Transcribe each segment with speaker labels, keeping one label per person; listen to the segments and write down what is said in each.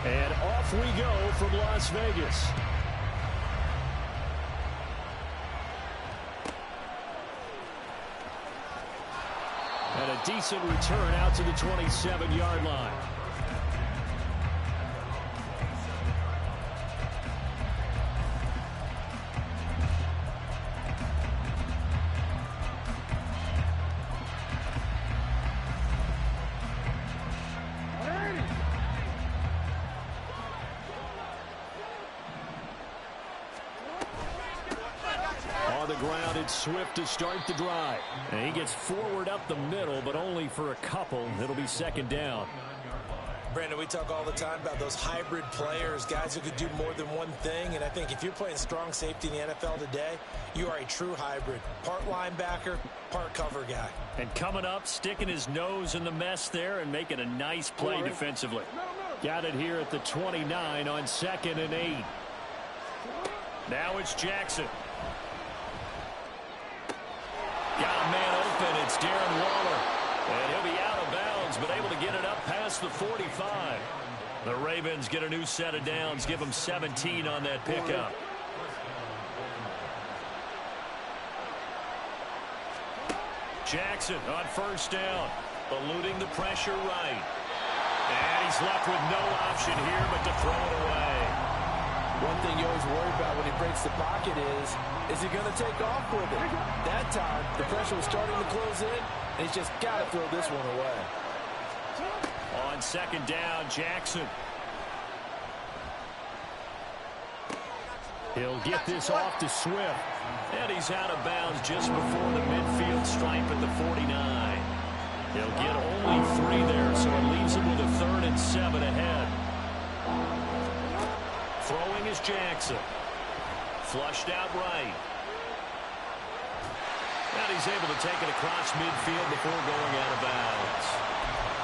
Speaker 1: And off we go from Las Vegas. And a decent return out to the 27-yard line. Swift to start the drive. And he gets forward up the middle, but only for a couple. It'll be second down.
Speaker 2: Brandon, we talk all the time about those hybrid players, guys who could do more than one thing. And I think if you're playing strong safety in the NFL today, you are a true hybrid. Part linebacker, part cover guy.
Speaker 1: And coming up, sticking his nose in the mess there and making a nice play defensively. Got it here at the 29 on 2nd and 8. Now it's Jackson. Got a man open. It's Darren Waller. And he'll be out of bounds, but able to get it up past the 45. The Ravens get a new set of downs. Give them 17 on that pickup. Jackson on first down. Eluding the pressure right. And he's left with no option here but to throw it away.
Speaker 3: One thing you always worry about when he breaks the pocket is he going to take off with it? That time, the pressure was starting to close in, and he's just got to throw this one away.
Speaker 1: On second down, Jackson. He'll get this off to Swift. And he's out of bounds just before the midfield stripe at the 49. He'll get only 3 there, so it leaves him with a 3rd and 7 ahead. Throwing is Jackson. Flushed out right. And he's able to take it across midfield before going out of bounds.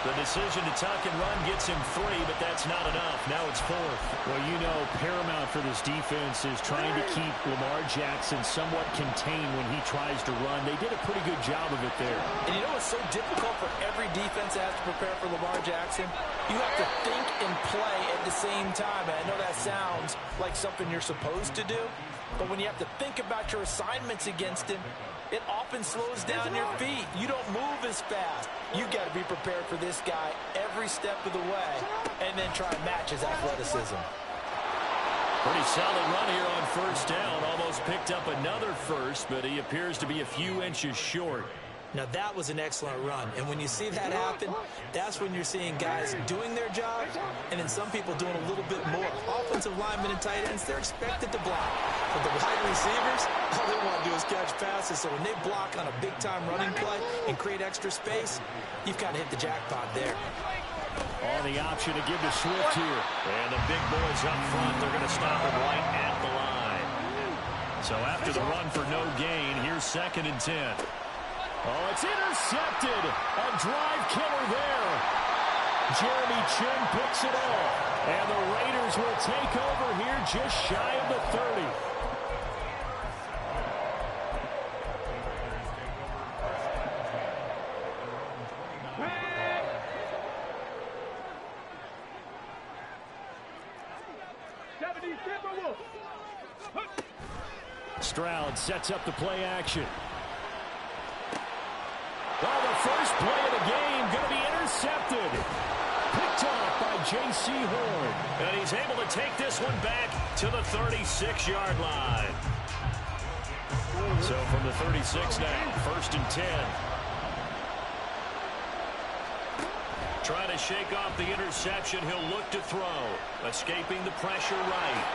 Speaker 1: The decision to tuck and run gets him 3, but that's not enough. Now it's 4th.
Speaker 4: Well, you know, paramount for this defense is trying to keep Lamar Jackson somewhat contained when he tries to run. They did a pretty good job of it there.
Speaker 3: And you know what's so difficult for every defense that has to prepare for Lamar Jackson? You have to think and play at the same time. And I know that sounds like something you're supposed to do, but when you have to think about your assignments against him, it often slows down your feet. You don't move as fast. You got to be prepared for this guy every step of the way and then try and match his athleticism.
Speaker 1: Pretty solid run here on first down. Almost picked up another first, but he appears to be a few inches short.
Speaker 2: Now, that was an excellent run. And when you see that happen, that's when you're seeing guys doing their job and then some people doing a little bit more. Offensive linemen and tight ends, they're expected to block. But the wide receivers, all they want to do is catch passes. So when they block on a big-time running play and create extra space, you've got to hit the jackpot there.
Speaker 1: On the option to give to Swift here. And the big boys up front, they're going to stop him right at the line. So after the run for no gain, here's 2nd and 10. Oh, it's intercepted. A drive killer there. Jeremy Chin picks it off. And the Raiders will take over here just shy of the 30. Stroud sets up the play action. Well, the first play of the game going to be intercepted. Picked off by J.C. Horn. And he's able to take this one back to the 36-yard line. So from the 36 now, 1st and 10. Trying to shake off the interception. He'll look to throw. Escaping the pressure right.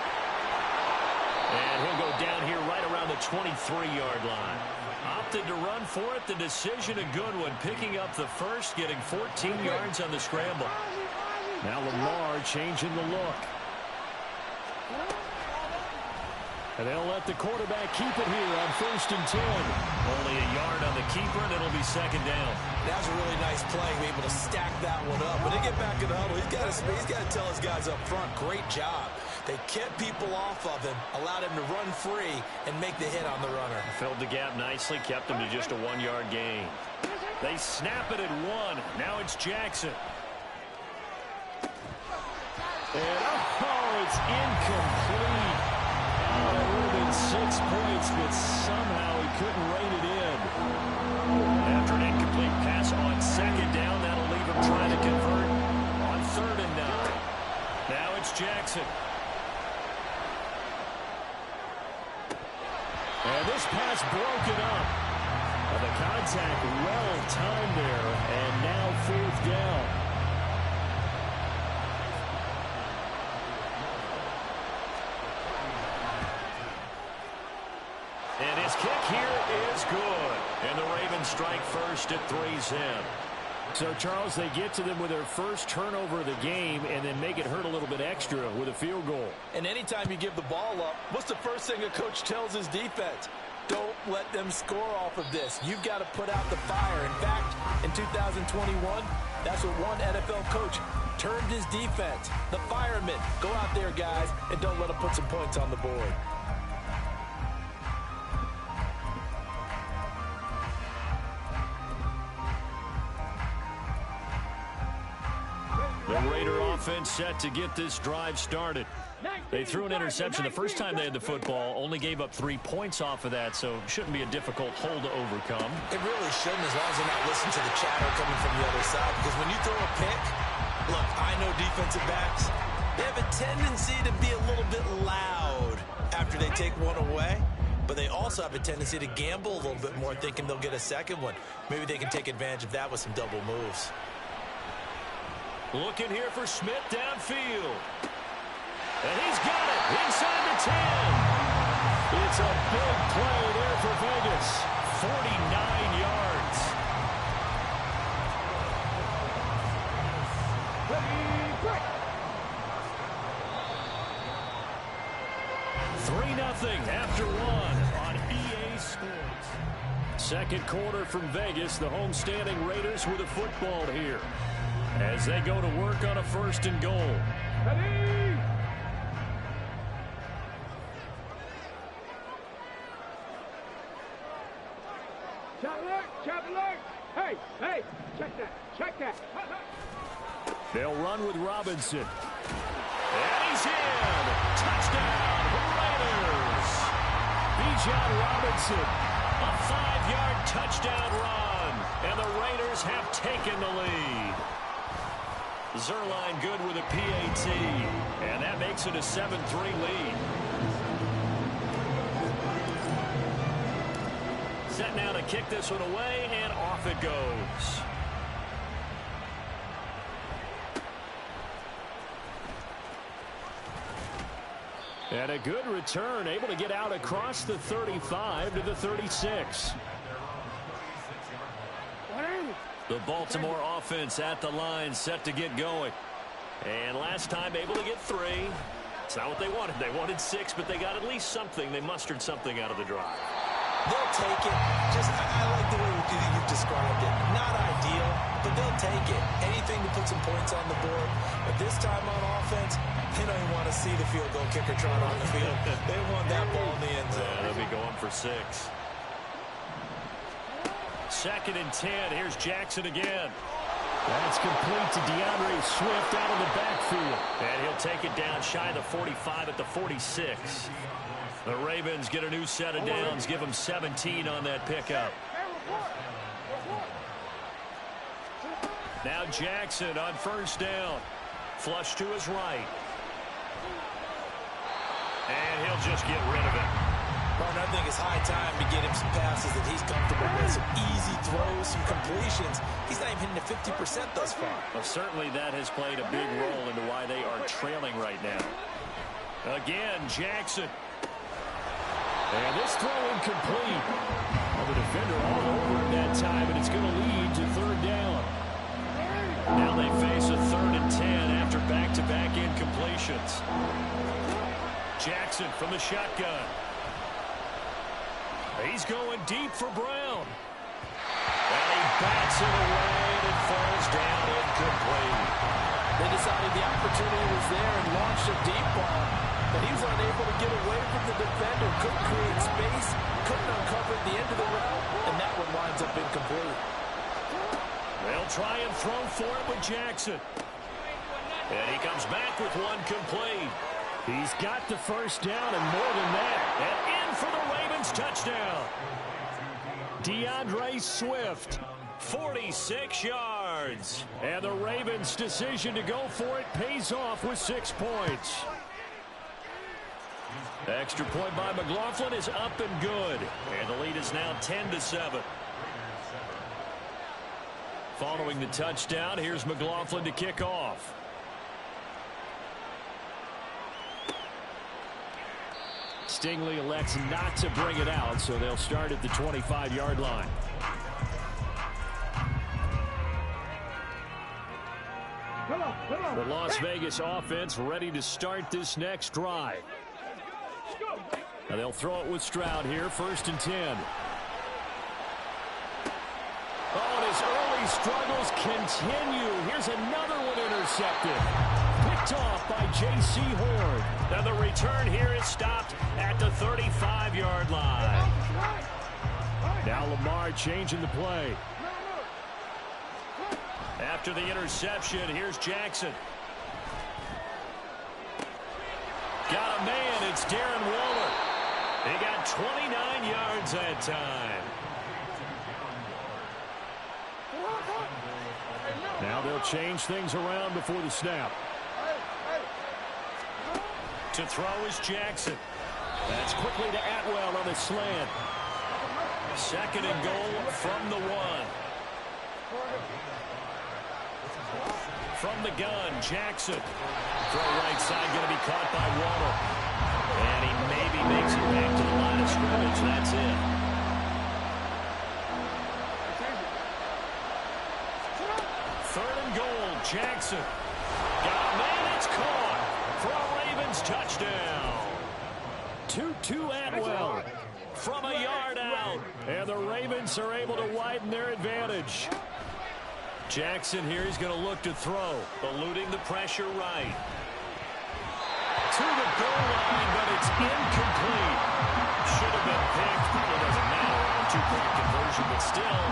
Speaker 1: And he'll go down here right around the 23-yard line. Opted to run for it. The decision a good one. Picking up the first, getting 14 yards on the scramble. Now Lamar changing the look. And they'll let the quarterback keep it here on 1st and 10. Only a yard on the keeper, and it'll be 2nd down.
Speaker 2: That was a really nice play. Be able to stack that one up. When they get back in the huddle, he's got to tell his guys up front, great job. They kept people off of him, allowed him to run free, and make the hit on the runner.
Speaker 1: Filled the gap nicely, kept him to just a 1-yard gain. They snap it at 1. Now it's Jackson.
Speaker 4: And, oh, it's incomplete. Oh, it would have been 6 points, but somehow he couldn't rein it in.
Speaker 1: After an incomplete pass on second down, that'll leave him trying to convert on 3rd and 9. Now it's Jackson.
Speaker 4: And this pass broken up. The contact well timed there, and now 4th down.
Speaker 1: And his kick here is good. And the Ravens strike first at 3's in.
Speaker 4: So, Charles, they get to them with their first turnover of the game and then make it hurt a little bit extra with a field goal.
Speaker 3: And anytime you give the ball up, what's the first thing a coach tells his defense? Don't let them score off of this. You've got to put out the fire. In fact, in 2021, that's what one NFL coach termed his defense. The firemen. Go out there, guys, and don't let them put some points on the board.
Speaker 1: The Raider offense set to get this drive started. They threw an interception the first time they had the football, only gave up 3 points off of that, so shouldn't be a difficult hole to overcome.
Speaker 2: It really shouldn't, as long as they're not listening to the chatter coming from the other side. Because when you throw a pick, look, I know defensive backs, they have a tendency to be a little bit loud after they take one away. But they also have a tendency to gamble a little bit more, thinking they'll get a second one. Maybe they can take advantage of that with some double moves.
Speaker 1: Looking here for Smith downfield. And he's got it inside the 10.
Speaker 4: It's a big play there for Vegas.
Speaker 1: 49 yards. Ready, 3-0 after 1 on EA Sports.
Speaker 4: Second quarter from Vegas. The homestanding Raiders with a football here as they go to work on a 1st and goal.
Speaker 5: Ready? Chop alert! Hey, check that.
Speaker 4: They'll run with Robinson.
Speaker 1: And he's in. Touchdown, Raiders.
Speaker 4: Bijan Robinson.
Speaker 1: A 5-yard touchdown run. And the Raiders have taken the lead. Zuerlein good with a PAT. And that makes it a 7-3 lead. Set now to kick this one away, and off it goes.
Speaker 4: And a good return, able to get out across the 35 to the 36.
Speaker 1: The Baltimore offense at the line, set to get going. And last time able to get 3. It's not what they wanted. They wanted 6, but they got at least something. They mustered something out of the drive.
Speaker 2: They'll take it. I like the way you've described it. Not ideal, but they'll take it. Anything to put some points on the board. But this time on offense, they don't even want to see the field goal kicker trot on the field. They want that ball in the end zone.
Speaker 1: Yeah, they'll be going for 6. 2nd and 10. Here's Jackson again.
Speaker 4: That's complete to DeAndre Swift out of the backfield.
Speaker 1: And he'll take it down shy of the 45 at the 46. The Ravens get a new set of downs, give them 17 on that pickup. Now Jackson on 1st down. Flush to his right. And he'll just get rid of it.
Speaker 2: Partner, I think it's high time to get him some passes that he's comfortable with. Some easy throws, some completions. He's not even hitting to 50% thus far.
Speaker 1: Well, certainly that has played a big role into why they are trailing right now. Again, Jackson.
Speaker 4: And this throw incomplete. Well, the defender all over it that time, and it's going to lead to 3rd down.
Speaker 1: Now they face a 3rd and 10 after back-to-back incompletions. Jackson from the shotgun. He's going deep for Brown. And he bats it away, and it falls down incomplete.
Speaker 3: They decided the opportunity was there and launched a deep ball. But he was unable to get away from the defender. Couldn't create space. Couldn't uncover the end of the route. And that one winds up incomplete.
Speaker 1: They'll try and throw for it with Jackson. And he comes back with one complete.
Speaker 4: He's got the first down and more than that.
Speaker 1: And in for the Ravens touchdown.
Speaker 4: DeAndre Swift.
Speaker 1: 46 yards.
Speaker 4: And the Ravens' decision to go for it pays off with 6 points.
Speaker 1: Extra point by McLaughlin is up and good. And the lead is now 10-7. Following the touchdown, here's McLaughlin to kick off.
Speaker 4: Stingley elects not to bring it out, so they'll start at the 25-yard line. The Las Vegas offense ready to start this next drive. Now they'll throw it with Stroud here, 1st and 10. Oh, and his early struggles continue. Here's another one intercepted. Picked off by J.C. Horn.
Speaker 1: Now the return here is stopped at the 35-yard line.
Speaker 4: Now Lamar changing the play.
Speaker 1: After the interception, here's Jackson. Got a man, it's Darren Waller. He got 29 yards that time.
Speaker 4: Now they'll change things around before the snap.
Speaker 1: To throw is Jackson.
Speaker 4: That's quickly to Atwell on the slant.
Speaker 1: 2nd and goal from the 1. From the gun, Jackson. Throw right side, going to be caught by Waddle. And he maybe makes it back to the line of scrimmage. That's it. Third and goal, Jackson. Got a man, it's caught for a Ravens touchdown.
Speaker 4: 2-2 Atwell.
Speaker 1: From a yard out.
Speaker 4: And the Ravens are able to widen their advantage.
Speaker 1: Jackson here is going to look to throw, eluding the pressure right. To the goal line, but it's incomplete. Should have been picked. Probably doesn't matter on 2-point conversion, but still,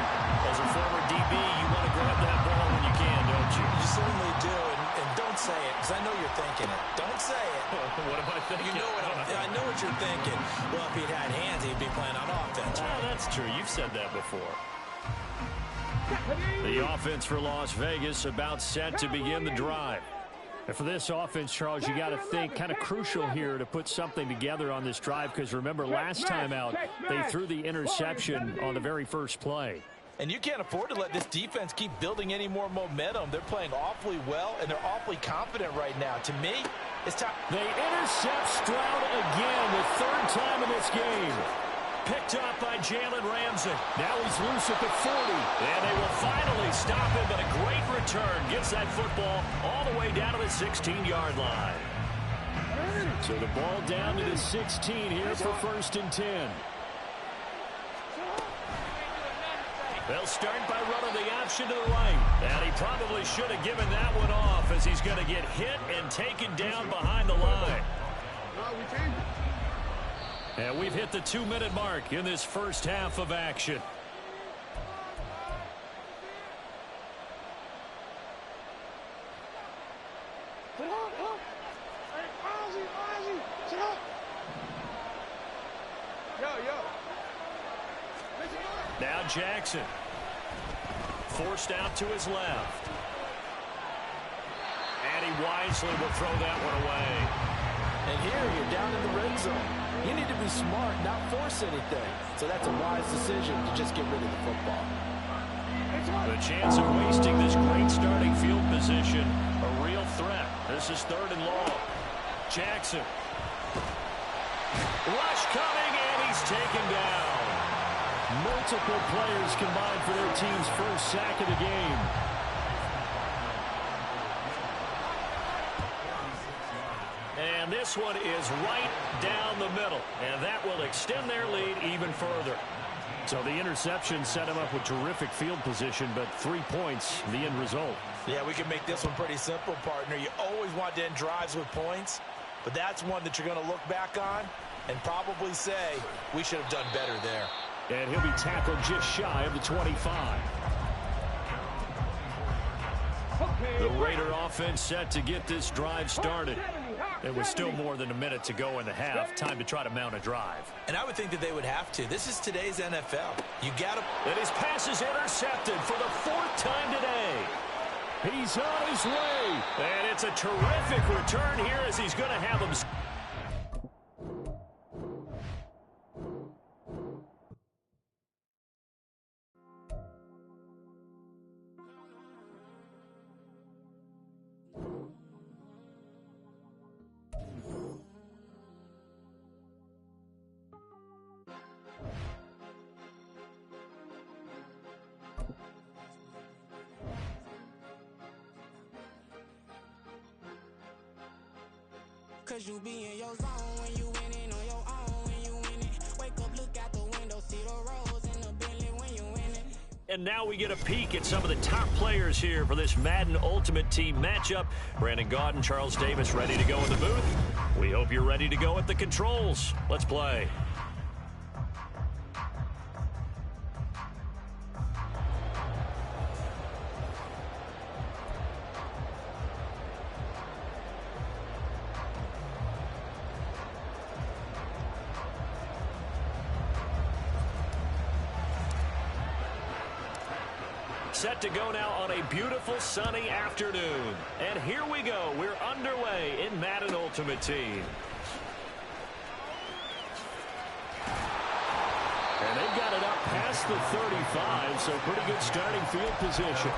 Speaker 1: as a former DB, you want to grab that ball when you can, don't you?
Speaker 2: You certainly do, and don't say it, because I know you're thinking it. Don't say it.
Speaker 1: What am I thinking?
Speaker 2: You know I know what you're thinking. Well, if he'd had hands, he'd be playing on offense.
Speaker 1: Oh, that's true. You've said that before. The offense for Las Vegas about set to begin the drive.
Speaker 4: And for this offense, Charles, you got to think kind of crucial here to put something together on this drive, because remember last time out they threw the interception on the very first play.
Speaker 2: And you can't afford to let this defense keep building any more momentum. They're playing awfully well, and they're awfully confident right now. To me, it's time.
Speaker 4: They intercept Stroud again, the 3rd time in this game.
Speaker 1: Picked up by Jalen Ramsey.
Speaker 4: Now he's loose at the 40.
Speaker 1: And they will finally stop him, but a great return. Gets that football all the way down to the 16-yard line.
Speaker 4: So the ball down to the 16 here for 1st and 10.
Speaker 1: They'll start by running the option to the right. And he probably should have given that one off, as he's going to get hit and taken down behind the line. And we've hit the 2-minute mark in this first half of action. Now Jackson. Forced out to his left. And he wisely will throw that one away.
Speaker 3: And here you're down in the red zone. You need to be smart, not force anything. So that's a wise decision to just get rid of the football.
Speaker 1: The chance of wasting this great starting field position, a real threat. This is 3rd and long. Jackson. Rush coming, and he's taken down.
Speaker 4: Multiple players combined for their team's first sack of the game.
Speaker 1: And this one is right down the middle, and that will extend their lead even further.
Speaker 4: So the interception set him up with terrific field position, but 3 points, the end result.
Speaker 2: Yeah, we can make this one pretty simple, partner. You always want to end drives with points, but that's one that you're going to look back on and probably say, we should have done better there.
Speaker 4: And he'll be tackled just shy of the 25.
Speaker 1: The Raider offense set to get this drive started.
Speaker 4: There was still more than a minute to go in the half. Time to try to mount a drive.
Speaker 2: And I would think that they would have to. This is today's NFL. You got to.
Speaker 1: And his pass is intercepted for the 4th time today.
Speaker 4: He's on his way.
Speaker 1: And it's a terrific return here as he's going to have him.
Speaker 6: Cause you be in your zone when you winning on your own when you winning. Wake up, look out the window, see the rose in the Bentley when you winning.
Speaker 1: And now we get a peek at some of the top players here for this Madden Ultimate Team matchup. Brandon Gaudin, Charles Davis ready to go in the booth. We hope you're ready to go at the controls. Let's play. Set to go now on a beautiful sunny afternoon. And here we go. We're underway in Madden Ultimate Team.
Speaker 4: And they've got it up past the 35, so pretty good starting field position.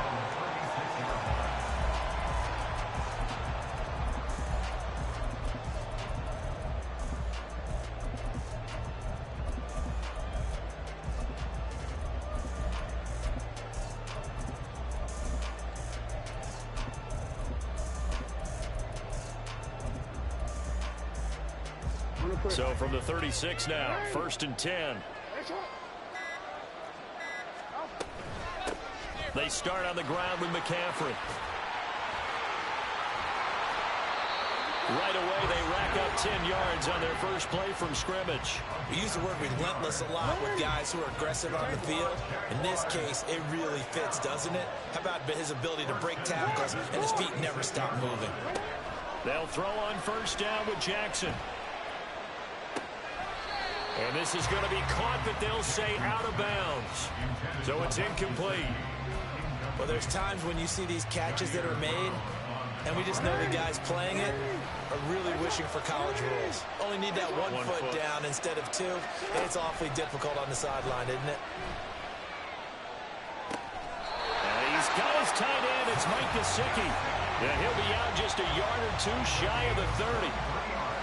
Speaker 1: So from the 36 now, 1st and 10. They start on the ground with McCaffrey. Right away, they rack up 10 yards on their first play from scrimmage.
Speaker 2: We use the word relentless a lot with guys who are aggressive on the field. In this case, it really fits, doesn't it? How about his ability to break tackles and his feet never stop moving?
Speaker 1: They'll throw on 1st down with Jackson. And this is going to be caught, but they'll say out of bounds. So it's incomplete.
Speaker 2: Well, there's times when you see these catches that are made, and we just know the guys playing it are really wishing for college rules. Only need that one foot down instead of 2. It's awfully difficult on the sideline, isn't it?
Speaker 1: And he's got his tight end. It's Mike Gesicki. Yeah, he'll be out just a yard or 2 shy of the 30.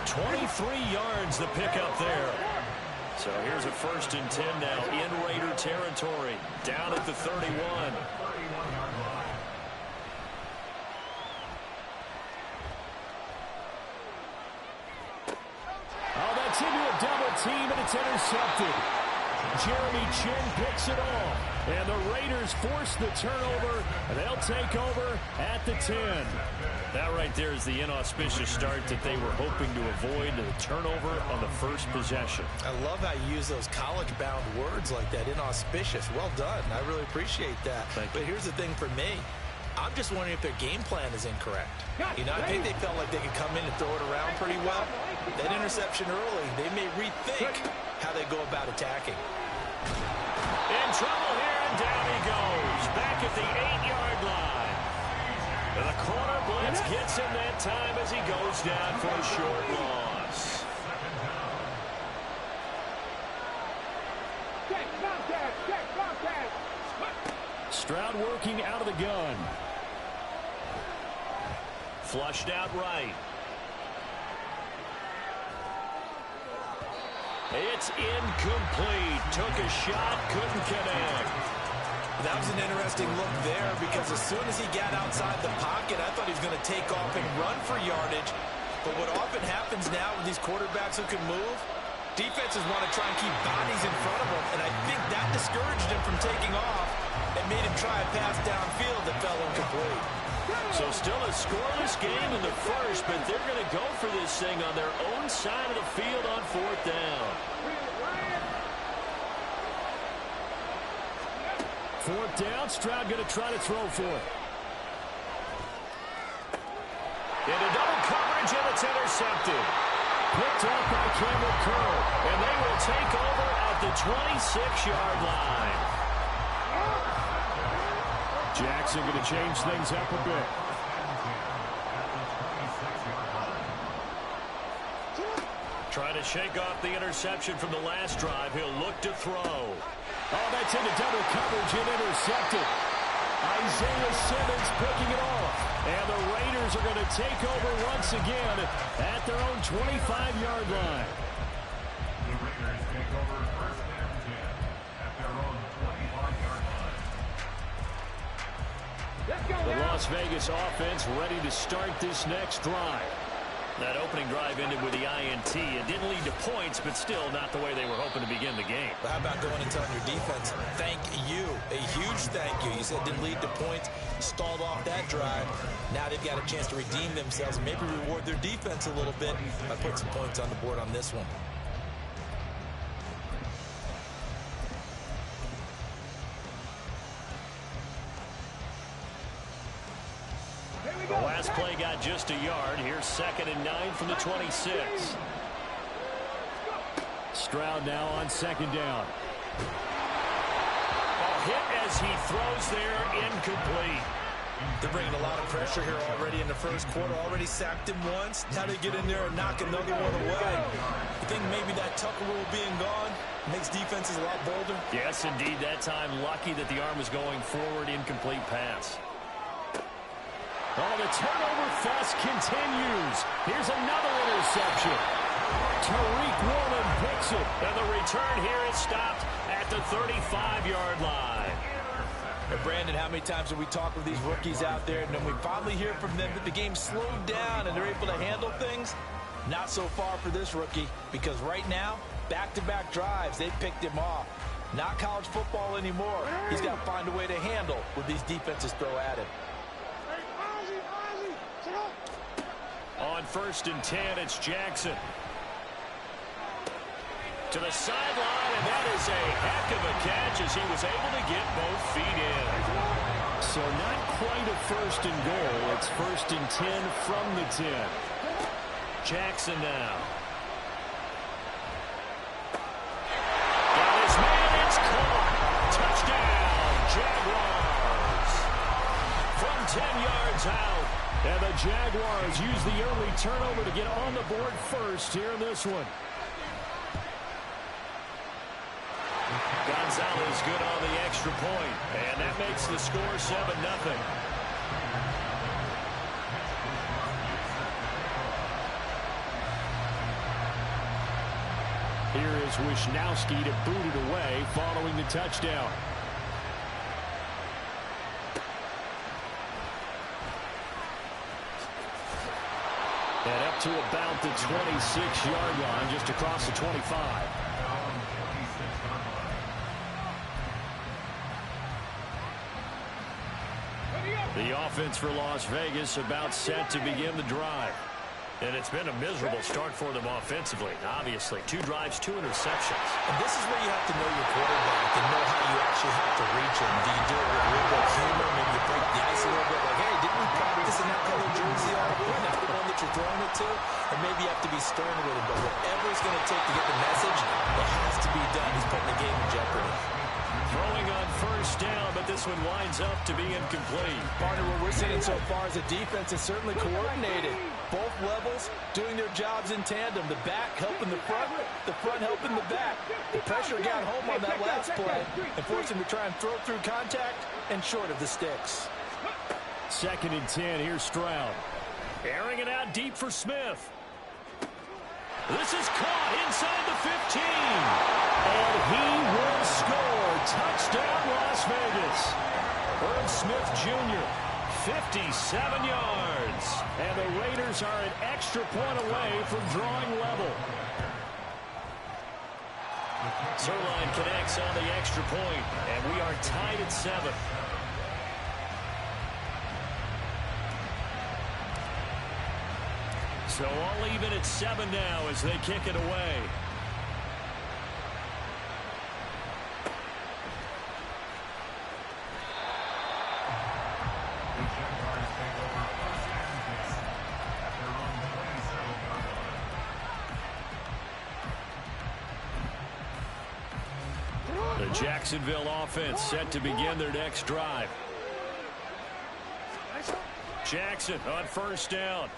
Speaker 1: 23 yards the pickup there. So here's a 1st and 10 now in Raider territory, down at the 31.
Speaker 4: Oh, that's into a double team, and it's intercepted. Jeremy Chinn picks it off. And the Raiders force the turnover, and they'll take over at the 10.
Speaker 1: That right there is the inauspicious start that they were hoping to avoid, the turnover on the first possession.
Speaker 2: I love how you use those college-bound words like that, inauspicious. Well done. I really appreciate that. But here's the thing for me. I'm just wondering if their game plan is incorrect. You know, I think they felt like they could come in and throw it around pretty well. That interception early, they may rethink how they go about attacking.
Speaker 1: In trouble here, and down he goes. Back at the 8-yard line. And the corner blitz gets him that time as he goes down for a short loss.
Speaker 4: Stroud working out of the gun.
Speaker 1: Flushed out right. It's incomplete. Took a shot, couldn't connect.
Speaker 2: That was an interesting look there because as soon as he got outside the pocket, I thought he was going to take off and run for yardage. But what often happens now with these quarterbacks who can move, defenses want to try and keep bodies in front of them, and I think that discouraged him from taking off and made him try a pass downfield that fell incomplete.
Speaker 1: So still a scoreless game in the first, but they're going to go for this thing on their own side of the field on 4th down.
Speaker 4: 4th down, Stroud going to try to throw for it.
Speaker 1: Into double coverage, and it's intercepted.
Speaker 4: Picked up by Campbell Curl.
Speaker 1: And they will take over at the 26-yard line.
Speaker 4: Jackson going to change things up a bit.
Speaker 1: Trying to shake off the interception from the last drive. He'll look to throw.
Speaker 4: Oh, that's into double coverage and intercepted. Isaiah Simmons picking it off. And the Raiders are going to take over once again at their own 25-yard line.
Speaker 7: The Raiders take over first and 10 at their own 25-yard line.
Speaker 5: Let's go,
Speaker 4: The
Speaker 5: now.
Speaker 4: Las Vegas offense ready to start this next drive.
Speaker 1: That opening drive ended with the INT. It didn't lead to points, but still not the way they were hoping to begin the game.
Speaker 2: But how about going and telling your defense, thank you, a huge thank you. You said it didn't lead to points, stalled off that drive. Now they've got a chance to redeem themselves and maybe reward their defense a little bit by putting some points on the board on this one.
Speaker 1: The last play got just a yard. Here's 2nd and 9 from the 26.
Speaker 4: Stroud now on 2nd down.
Speaker 1: A hit as he throws there, incomplete.
Speaker 2: They're bringing a lot of pressure here already in the first quarter. Already sacked him once. Now they get in there and knock another one away. I think maybe that Tucker rule being gone makes defenses a lot bolder.
Speaker 1: Yes, indeed. That time, lucky that the arm was going forward, incomplete pass.
Speaker 4: Oh, the turnover fest continues. Here's another interception. Tariq Woolen picks it.
Speaker 1: And the return here is stopped at the 35-yard line.
Speaker 2: And Brandon, how many times have we talked with these rookies out there, and then we finally hear from them that the game slowed down and they're able to handle things? Not so far for this rookie, because right now, back-to-back drives, they picked him off. Not college football anymore. He's got to find a way to handle what these defenses throw at him.
Speaker 1: On 1st and 10, it's Jackson. To the sideline, and that is a heck of a catch as he was able to get both feet in.
Speaker 4: So not quite a 1st and goal. It's 1st and 10 from the 10.
Speaker 1: Jackson now. Got his man, it's caught. Touchdown, Jaguars. From 10 yards out.
Speaker 4: And the Jaguars use the early turnover to get on the board first here in this one.
Speaker 1: Gonzalez good on the extra point, and that makes the score 7-0.
Speaker 4: Here is Wisnowski to boot it away following the touchdown. And up to about the 26-yard line, just across the 25.
Speaker 1: The offense for Las Vegas about set to begin the drive. And it's been a miserable start for them offensively. Obviously, 2 drives, 2 interceptions.
Speaker 2: And this is where you have to know your quarterback and know how you actually have to reach him. Do you do it with a little bit of humor? Maybe you break the ice a little bit. Like, hey, didn't we practice in that color jersey all week? That's the one that you're throwing it to. Or maybe you have to be stern with him. But whatever it's going to take to get the message, it has to be done. He's putting the game in jeopardy.
Speaker 1: Throwing on 1st down, but this one winds up to be incomplete.
Speaker 2: Partner, what we're seeing so far is a defense is certainly coordinated. Both levels doing their jobs in tandem. The back helping the front helping the back. The pressure got home on that last play and forced him to try and throw through contact and short of the sticks.
Speaker 4: 2nd and 10, here's Stroud.
Speaker 1: Airing it out deep for Smith. This is caught inside the 15.
Speaker 4: And he will score. Touchdown, Las Vegas.
Speaker 1: Herb Smith Jr., 57 yards.
Speaker 4: And the Raiders are an extra point away from drawing level.
Speaker 1: Zuerlein connects on the extra point, and we are tied at 7. So all even at 7 now as they kick it away. Jacksonville offense set to begin their next drive. Jackson on first down.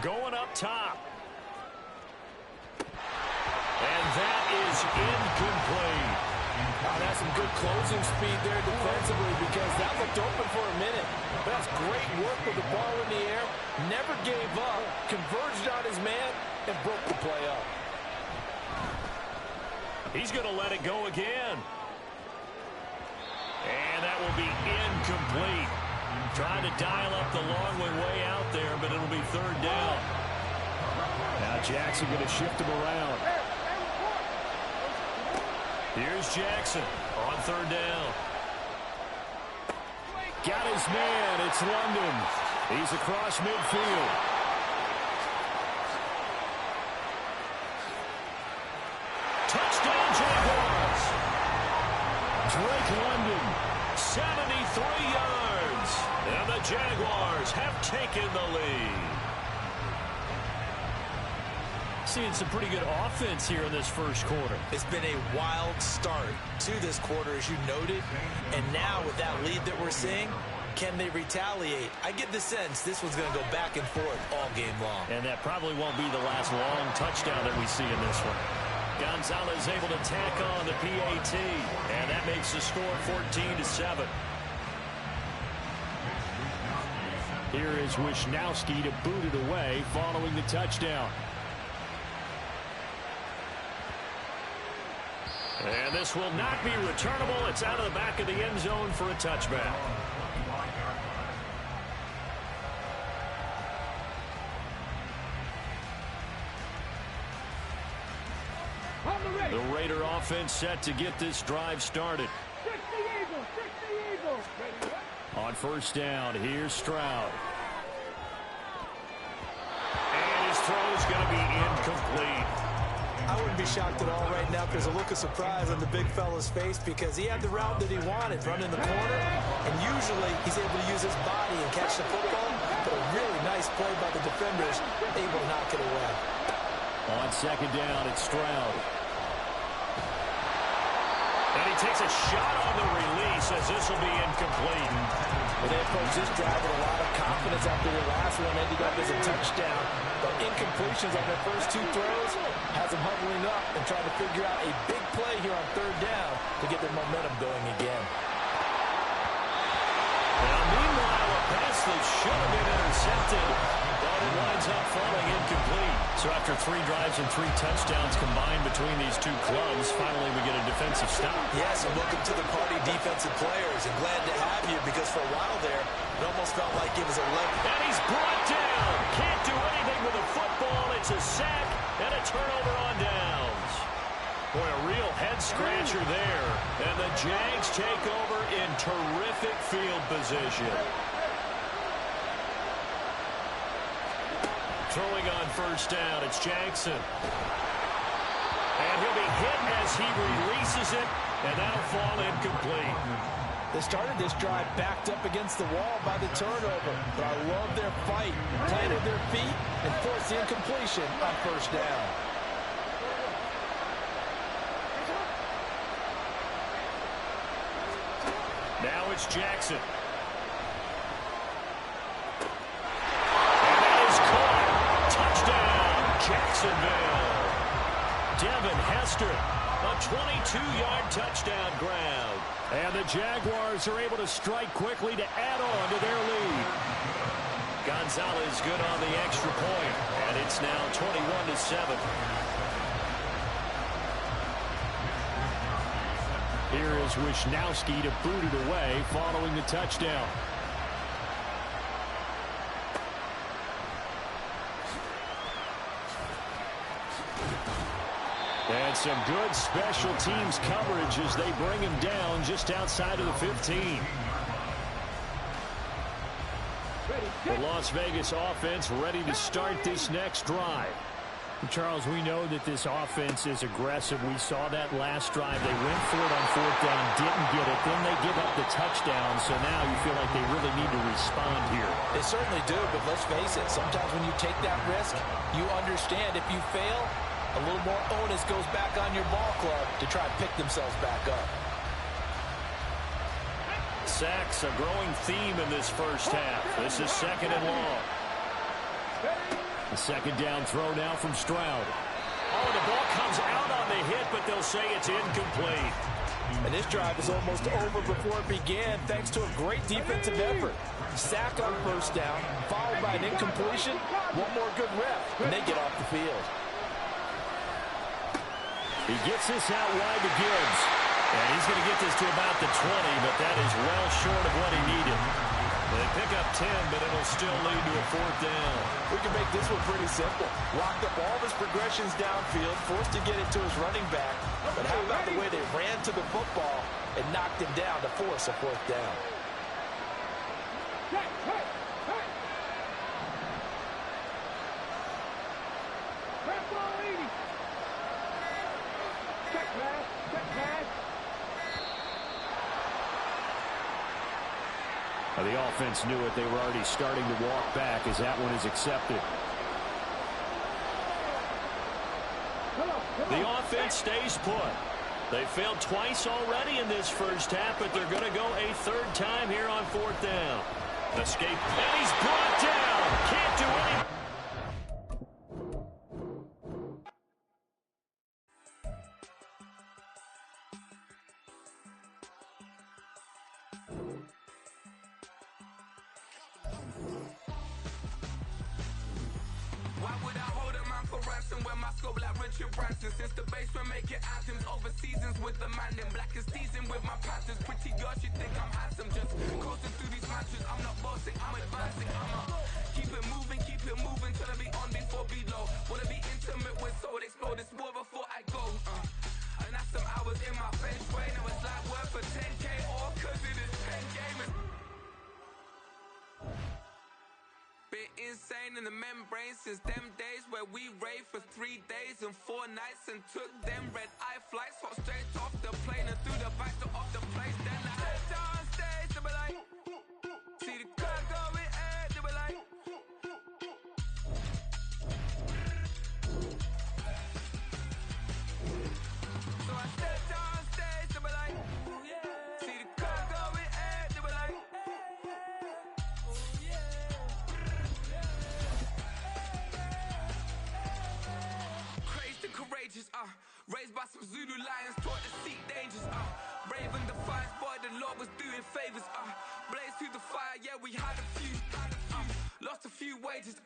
Speaker 1: Going up top. And that is incomplete.
Speaker 3: That's some good closing speed there defensively because that looked open for a minute. But that's great work with the ball in the air. Never gave up, converged on his man, and broke the play up.
Speaker 1: He's going to let it go again. And that will be incomplete. Trying to dial up the long way out there, but it'll be third down.
Speaker 4: Now Jackson going to shift him around.
Speaker 1: Here's Jackson on third down.
Speaker 4: Got his man. It's London. He's across midfield.
Speaker 1: Touchdown, Jaguars.
Speaker 4: Drake London.
Speaker 1: 73 yards. And the Jaguars have taken the lead. Seeing some pretty good offense here in this first quarter.
Speaker 2: It's been a wild start to this quarter, as you noted. And now with that lead that we're seeing, can they retaliate? I get the sense this one's going to go back and forth all game long.
Speaker 1: And that probably won't be the last long touchdown that we see in this one. Gonzalez able to tack on the PAT. And that makes the score 14-7.
Speaker 4: Here is Wisnowski to boot it away following the touchdown.
Speaker 1: And this will not be returnable. It's out of the back of the end zone for a touchback. The Raider offense set to get this drive started.
Speaker 4: On first down, here's Stroud.
Speaker 1: And his throw is going to be incomplete.
Speaker 2: I wouldn't be shocked at all right now if there's a look of surprise on the big fella's face because he had the route that he wanted, running the corner, and usually he's able to use his body and catch the football, but a really nice play by the defenders, able to knock it away.
Speaker 4: On second down, it's Stroud.
Speaker 1: And he takes a shot on the release as this will be incomplete.
Speaker 3: Well, they approached this drive with a lot of confidence after their last one ended up as a touchdown. But incompletions on their first two throws has them huddling up and trying to figure out a big play here on third down to get their momentum going again.
Speaker 1: Now, meanwhile, a pass that should have been intercepted, but it winds up falling incomplete. So after 3 drives and 3 touchdowns combined between these two clubs, finally we get a defensive stop.
Speaker 2: Yes, and welcome to the party, defensive players, and glad to have you because for a while there, it almost felt like it was a leg.
Speaker 1: And he's brought down. Can't do anything with the football. It's a sack and a turnover on downs. Boy, a real head-scratcher there. And the Jags take over in terrific field position. Throwing on first down, it's Jackson. And he'll be hit as he releases it, and that'll fall incomplete.
Speaker 3: They started this drive backed up against the wall by the turnover, but I love their fight, planted their feet, and forced the incompletion on first down.
Speaker 1: Now it's Jackson. Jacksonville. Devin Hester, a 22-yard touchdown grab.
Speaker 4: And the Jaguars are able to strike quickly to add on to their lead.
Speaker 1: Gonzalez good on the extra point, and it's now 21-7.
Speaker 4: Here is Wisnowski to boot it away following the touchdown. And some good special teams coverage as they bring him down just outside of the 15. The Las Vegas offense ready to start this next drive.
Speaker 8: Charles, we know that this offense is aggressive. We saw that last drive. They went for it on fourth down, didn't get it. Then they give up the touchdown. So now you feel like they really need to respond here.
Speaker 3: They certainly do, but let's face it. Sometimes when you take that risk, you understand if you fail,
Speaker 2: A little more onus goes back on your ball club to try and pick themselves back up.
Speaker 1: Sacks, a growing theme in this first half. This is second and long.
Speaker 4: The second down throw now from Stroud.
Speaker 1: Oh, the ball comes out on the hit, but they'll say it's incomplete.
Speaker 2: And this drive is almost over before it began thanks to a great defensive effort. Sack on first down, followed by an incompletion. One more good rep, and they get off the field.
Speaker 4: He gets this out wide to Gibbs.
Speaker 1: And he's going to get this to about the 20, but that is well short of what he needed. They pick up 10, but it'll still lead to a fourth down.
Speaker 2: We can make this one pretty simple. Locked up all of his progressions downfield, forced to get it to his running back. But how about the way they ran to the football and knocked him down to force a fourth down?
Speaker 4: The offense knew it. They were already starting to walk back as that one is accepted.
Speaker 1: The offense stays put. They failed twice already in this first half, but they're going to go a third time here on fourth down. Escape, and he's brought down. Can't do anything.
Speaker 9: Why would I hold a man for ransom when my scope like Richard Branson? Since the basement making anthems over seasons with the man in black is teasing with my patterns. Pretty girl, she think I'm handsome. Just coasting through these matches. I'm not bossing, I'm advancing. Keep it moving till I be on before below. Wanna be intimate with soul, explode this war before I go. And that's some hours in my bench way. Now it's like work for 10K or cause it is 10 gamers. Been insane in the membrane since them days where we raved for 3 days and 4 nights and took them red eye flights, hot straight off the plane and through the back door of the place. Then I stepped on stage, they were like, see the crowd going ahead, they were like, so I stepped on stage, they were like, see the crowd going ahead, they were like, crazed and courageous, raised by some Zulu lions, taught to seek dangers, brave and defiant, boy, the Lord was doing favors, blaze through the fire, yeah, we had a few, lost a few wages,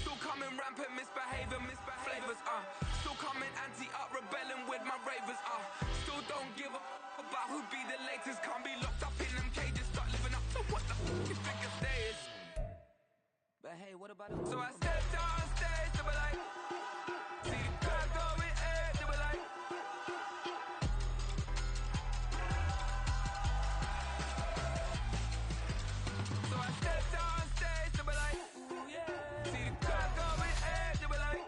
Speaker 9: still coming rampant, misbehaving, flavors, still coming anti-up, rebelling with my ravers, still don't give a about who be the latest, can't be locked up in them cages, start living up to what the fuck you think your day is. But hey, what about it? So I stepped on stage, they were like, see the crowd going ahead, they were like, so I stepped on stage, they were like, see the crowd going ahead, they were like,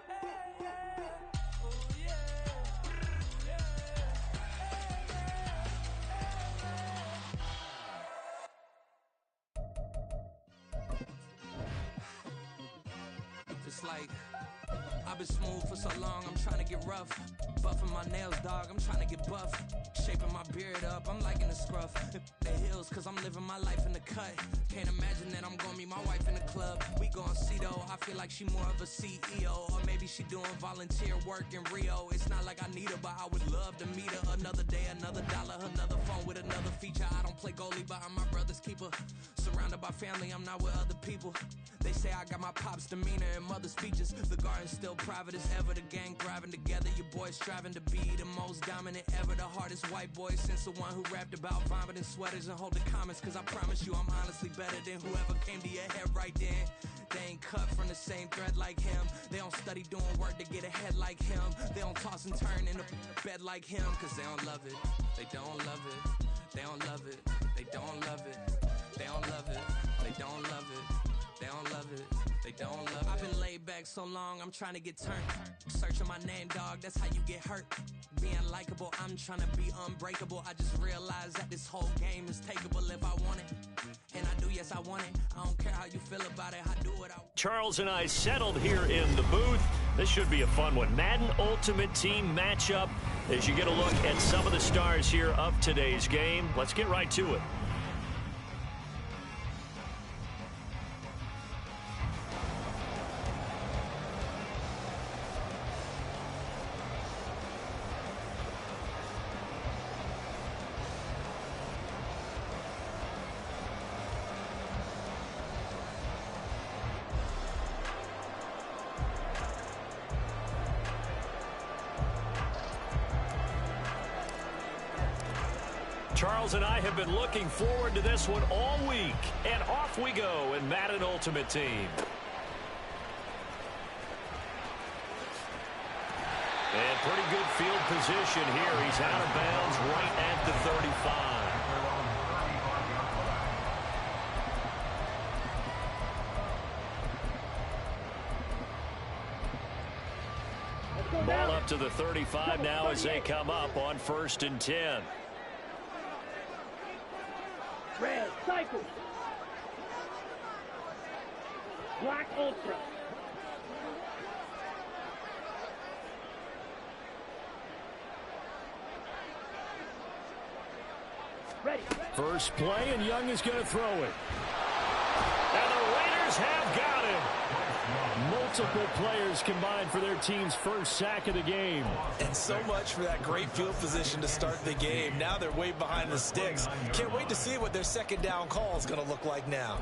Speaker 9: it's like I've been smooth for so long, I'm trying to get rough. Buffing my nails, dog, I'm trying to get buff. Shaping my beard up, I'm liking the scruff. The hills, cause I'm living my life in the cut. Can't imagine that I'm gonna meet my wife in the club. We gon' see though, I feel like she more of a CEO. Or maybe she doing volunteer work in Rio. It's not like I need her, but I would love to meet her. Another day, another dollar, another phone with another feature. I don't play goalie, but I'm my brother's keeper. Surrounded by family, I'm not with other people. They say I got my pop's demeanor and mother's features. The garden's still private as ever. The gang thriving together. Your boys striving to be the most dominant ever. The hardest white boy since the one who rapped about vomiting sweaters and hold the comments. Cause I promise you I'm honestly better than whoever came to your head right then. They ain't cut from the same thread like him. They don't study doing work to get ahead like him. They don't toss and turn in a bed like him. Cause they don't love it. They don't love it. They don't love it. They don't love it. They don't love it. They don't love it. They don't love it, they don't love it. I've been laid back so long, I'm trying to get turned. Searching my name, dog, that's how you get hurt. Being likable, I'm trying to be unbreakable. I just realized that this whole game is takeable if I want it. And I do, yes, I want it. I don't care how you feel about it, I do what I want.
Speaker 1: Charles and I settled here in the booth. This should be a fun one. Madden Ultimate Team matchup as you get a look at some of the stars here of today's game. Let's get right to it. Charles and I have been looking forward to this one all week. And off we go in Madden Ultimate Team. And pretty good field position here. He's out of bounds right at the 35. Ball up to the 35 now as they come up on 1st and 10.
Speaker 5: Red, cycle. Black Ultra. Ready.
Speaker 4: First play, and Young is going to throw it.
Speaker 1: And the Raiders have got him.
Speaker 4: Multiple players combined for their team's first sack of the game.
Speaker 2: And so much for that great field position to start the game. Now they're way behind the sticks. Can't wait to see what their second down call is going to look like now.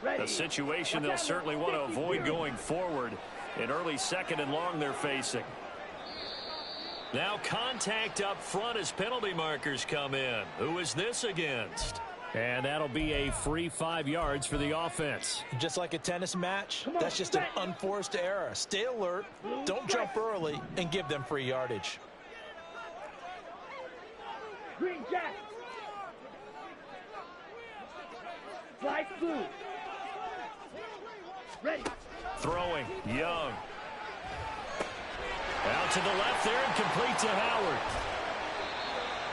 Speaker 1: A situation they'll certainly want to avoid going forward. An early 2nd and long they're facing. Now contact up front as penalty markers come in. Who is this against?
Speaker 4: And that'll be a free 5 yards for the offense.
Speaker 2: Just like a tennis match, that's just an unforced error. Stay alert, don't jump early, and give them free yardage.
Speaker 5: Green jacket. Light blue. Ready.
Speaker 1: Throwing, Young. Out to the left there and complete to Howard.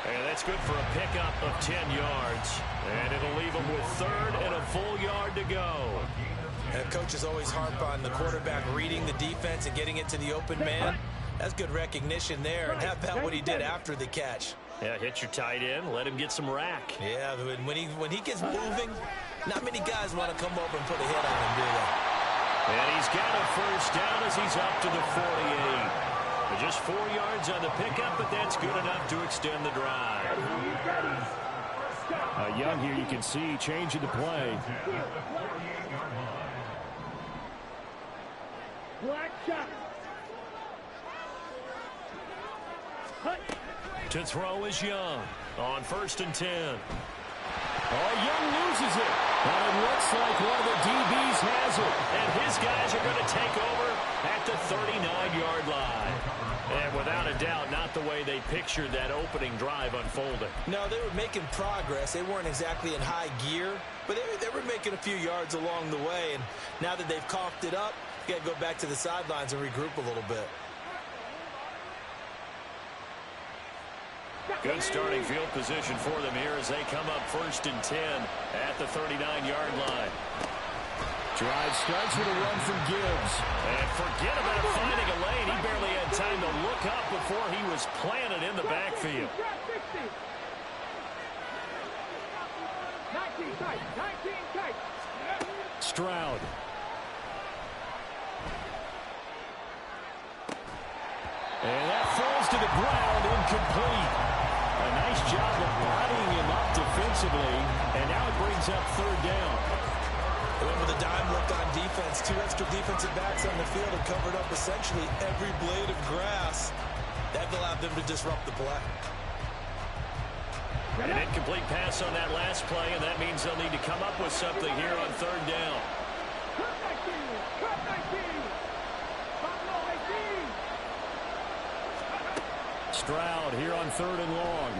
Speaker 1: And that's good for a pickup of 10 yards. And it'll leave him with 3rd and a full yard to go.
Speaker 2: And coaches always harp on the quarterback reading the defense and getting it to the open man. That's good recognition there. And how about what he did after the catch?
Speaker 1: Yeah, hit your tight end, let him get some rack.
Speaker 2: Yeah, when he gets moving, not many guys want to come over and put a hit on him, do they?
Speaker 1: And he's got a first down as he's up to the 48. Just 4 yards on the pickup, but that's good enough to extend the drive.
Speaker 4: Young here, you can see, changing the play.
Speaker 5: Black shot.
Speaker 1: To throw is Young on 1st and 10.
Speaker 4: Oh, Young loses it. And it looks like one of the DBs has it.
Speaker 1: And his guys are going to take over at the 39-yard line. And without a doubt, not the way they pictured that opening drive unfolding.
Speaker 2: No, they were making progress. They weren't exactly in high gear, but they were making a few yards along the way. And now that they've coughed it up, you got to go back to the sidelines and regroup a little bit.
Speaker 1: Good starting field position for them here as they come up 1st and 10 at the 39-yard line.
Speaker 4: Drive starts with a run from Gibbs.
Speaker 1: And forget about finding a lane. He barely had time to look up before he was planted in the backfield.
Speaker 5: 19 tight.
Speaker 4: Stroud. And that falls to the ground, incomplete. A nice job of bodying him up defensively, and now it brings up 3rd down.
Speaker 2: They went with a dime look on defense. 2 extra defensive backs on the field and covered up essentially every blade of grass. That allowed them to disrupt the play.
Speaker 1: An incomplete pass on that last play, and that means they'll need to come up with something here on 3rd down.
Speaker 4: Stroud here on 3rd and long.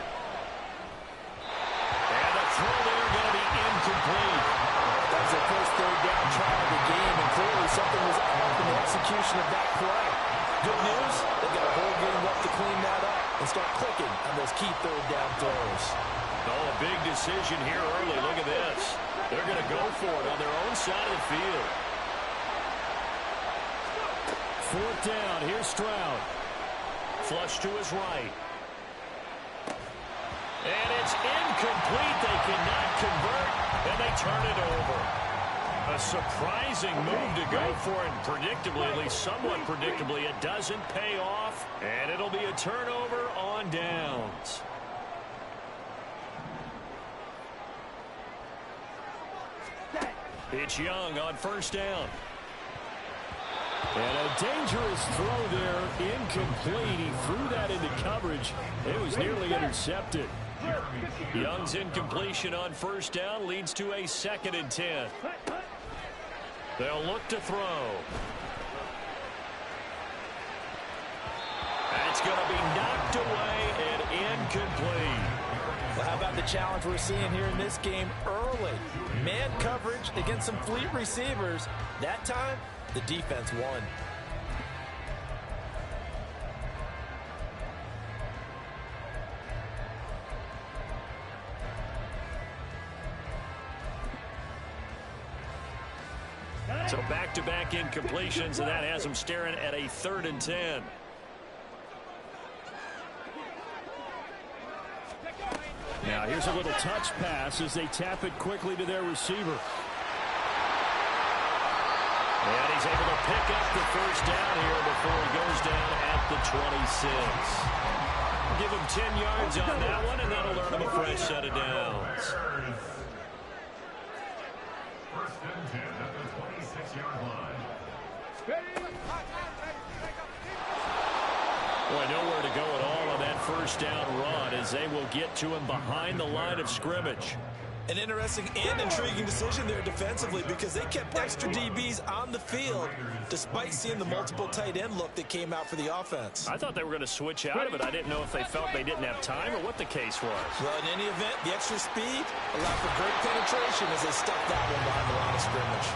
Speaker 1: And the throw there going to be incomplete.
Speaker 3: That was their first 3rd down try of the game, and clearly something was off in the execution of that play. Good news, they got a whole game left to clean that up and start clicking on those key 3rd down throws.
Speaker 1: Oh, a big decision here early. Look at this. They're going to go for it on their own side of the field.
Speaker 4: 4th down. Here's Stroud.
Speaker 1: Flush to his right. And it's incomplete. They cannot convert, and they turn it over. A surprising move to go for it. Predictably, at least somewhat predictably, it doesn't pay off, and it'll be a turnover on downs. It's Young on 1st down.
Speaker 4: And a dangerous throw there, incomplete. He threw that into coverage. It was nearly intercepted.
Speaker 1: Young's incompletion on 1st down leads to a 2nd and 10. They'll look to throw. That's going to be knocked away and incomplete.
Speaker 2: Well, how about the challenge we're seeing here in this game early? Man coverage against some fleet receivers. That time, the defense won.
Speaker 1: So back-to-back incompletions, and that has them staring at a 3rd and 10.
Speaker 4: Now here's a little touch pass as they tap it quickly to their receiver.
Speaker 1: And he's able to pick up the 1st down here before he goes down at the 26. Give him 10 yards on that one, and that'll earn him a fresh set of downs.
Speaker 7: 1st and 10 at the 26-yard line.
Speaker 1: Boy, nowhere to go at all on that 1st down run as they will get to him behind the line of scrimmage.
Speaker 2: An interesting and intriguing decision there defensively because they kept extra DBs on the field despite seeing the multiple tight end look that came out for the offense.
Speaker 1: I thought they were going to switch out of it. I didn't know if they felt they didn't have time or what the case was.
Speaker 2: Well, in any event, the extra speed allowed for great penetration as they stuck that one behind the line of scrimmage.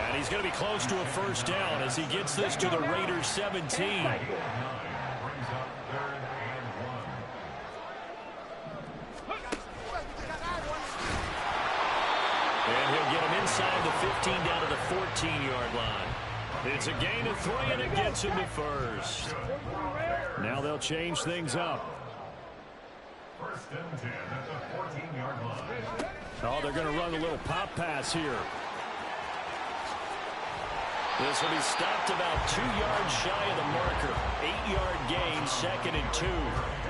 Speaker 1: And he's going to be close to a 1st down as he gets this to the Raiders 17. And he'll get him inside the 15 down to the 14-yard line. It's a gain of 3, and it gets him to 1st.
Speaker 4: Now they'll change things up.
Speaker 7: 1st and 10 at the 14-yard line.
Speaker 4: Oh, they're going to run a little pop pass here.
Speaker 1: This will be stopped about 2 yards shy of the marker. 8-yard gain, 2nd and 2.
Speaker 5: Here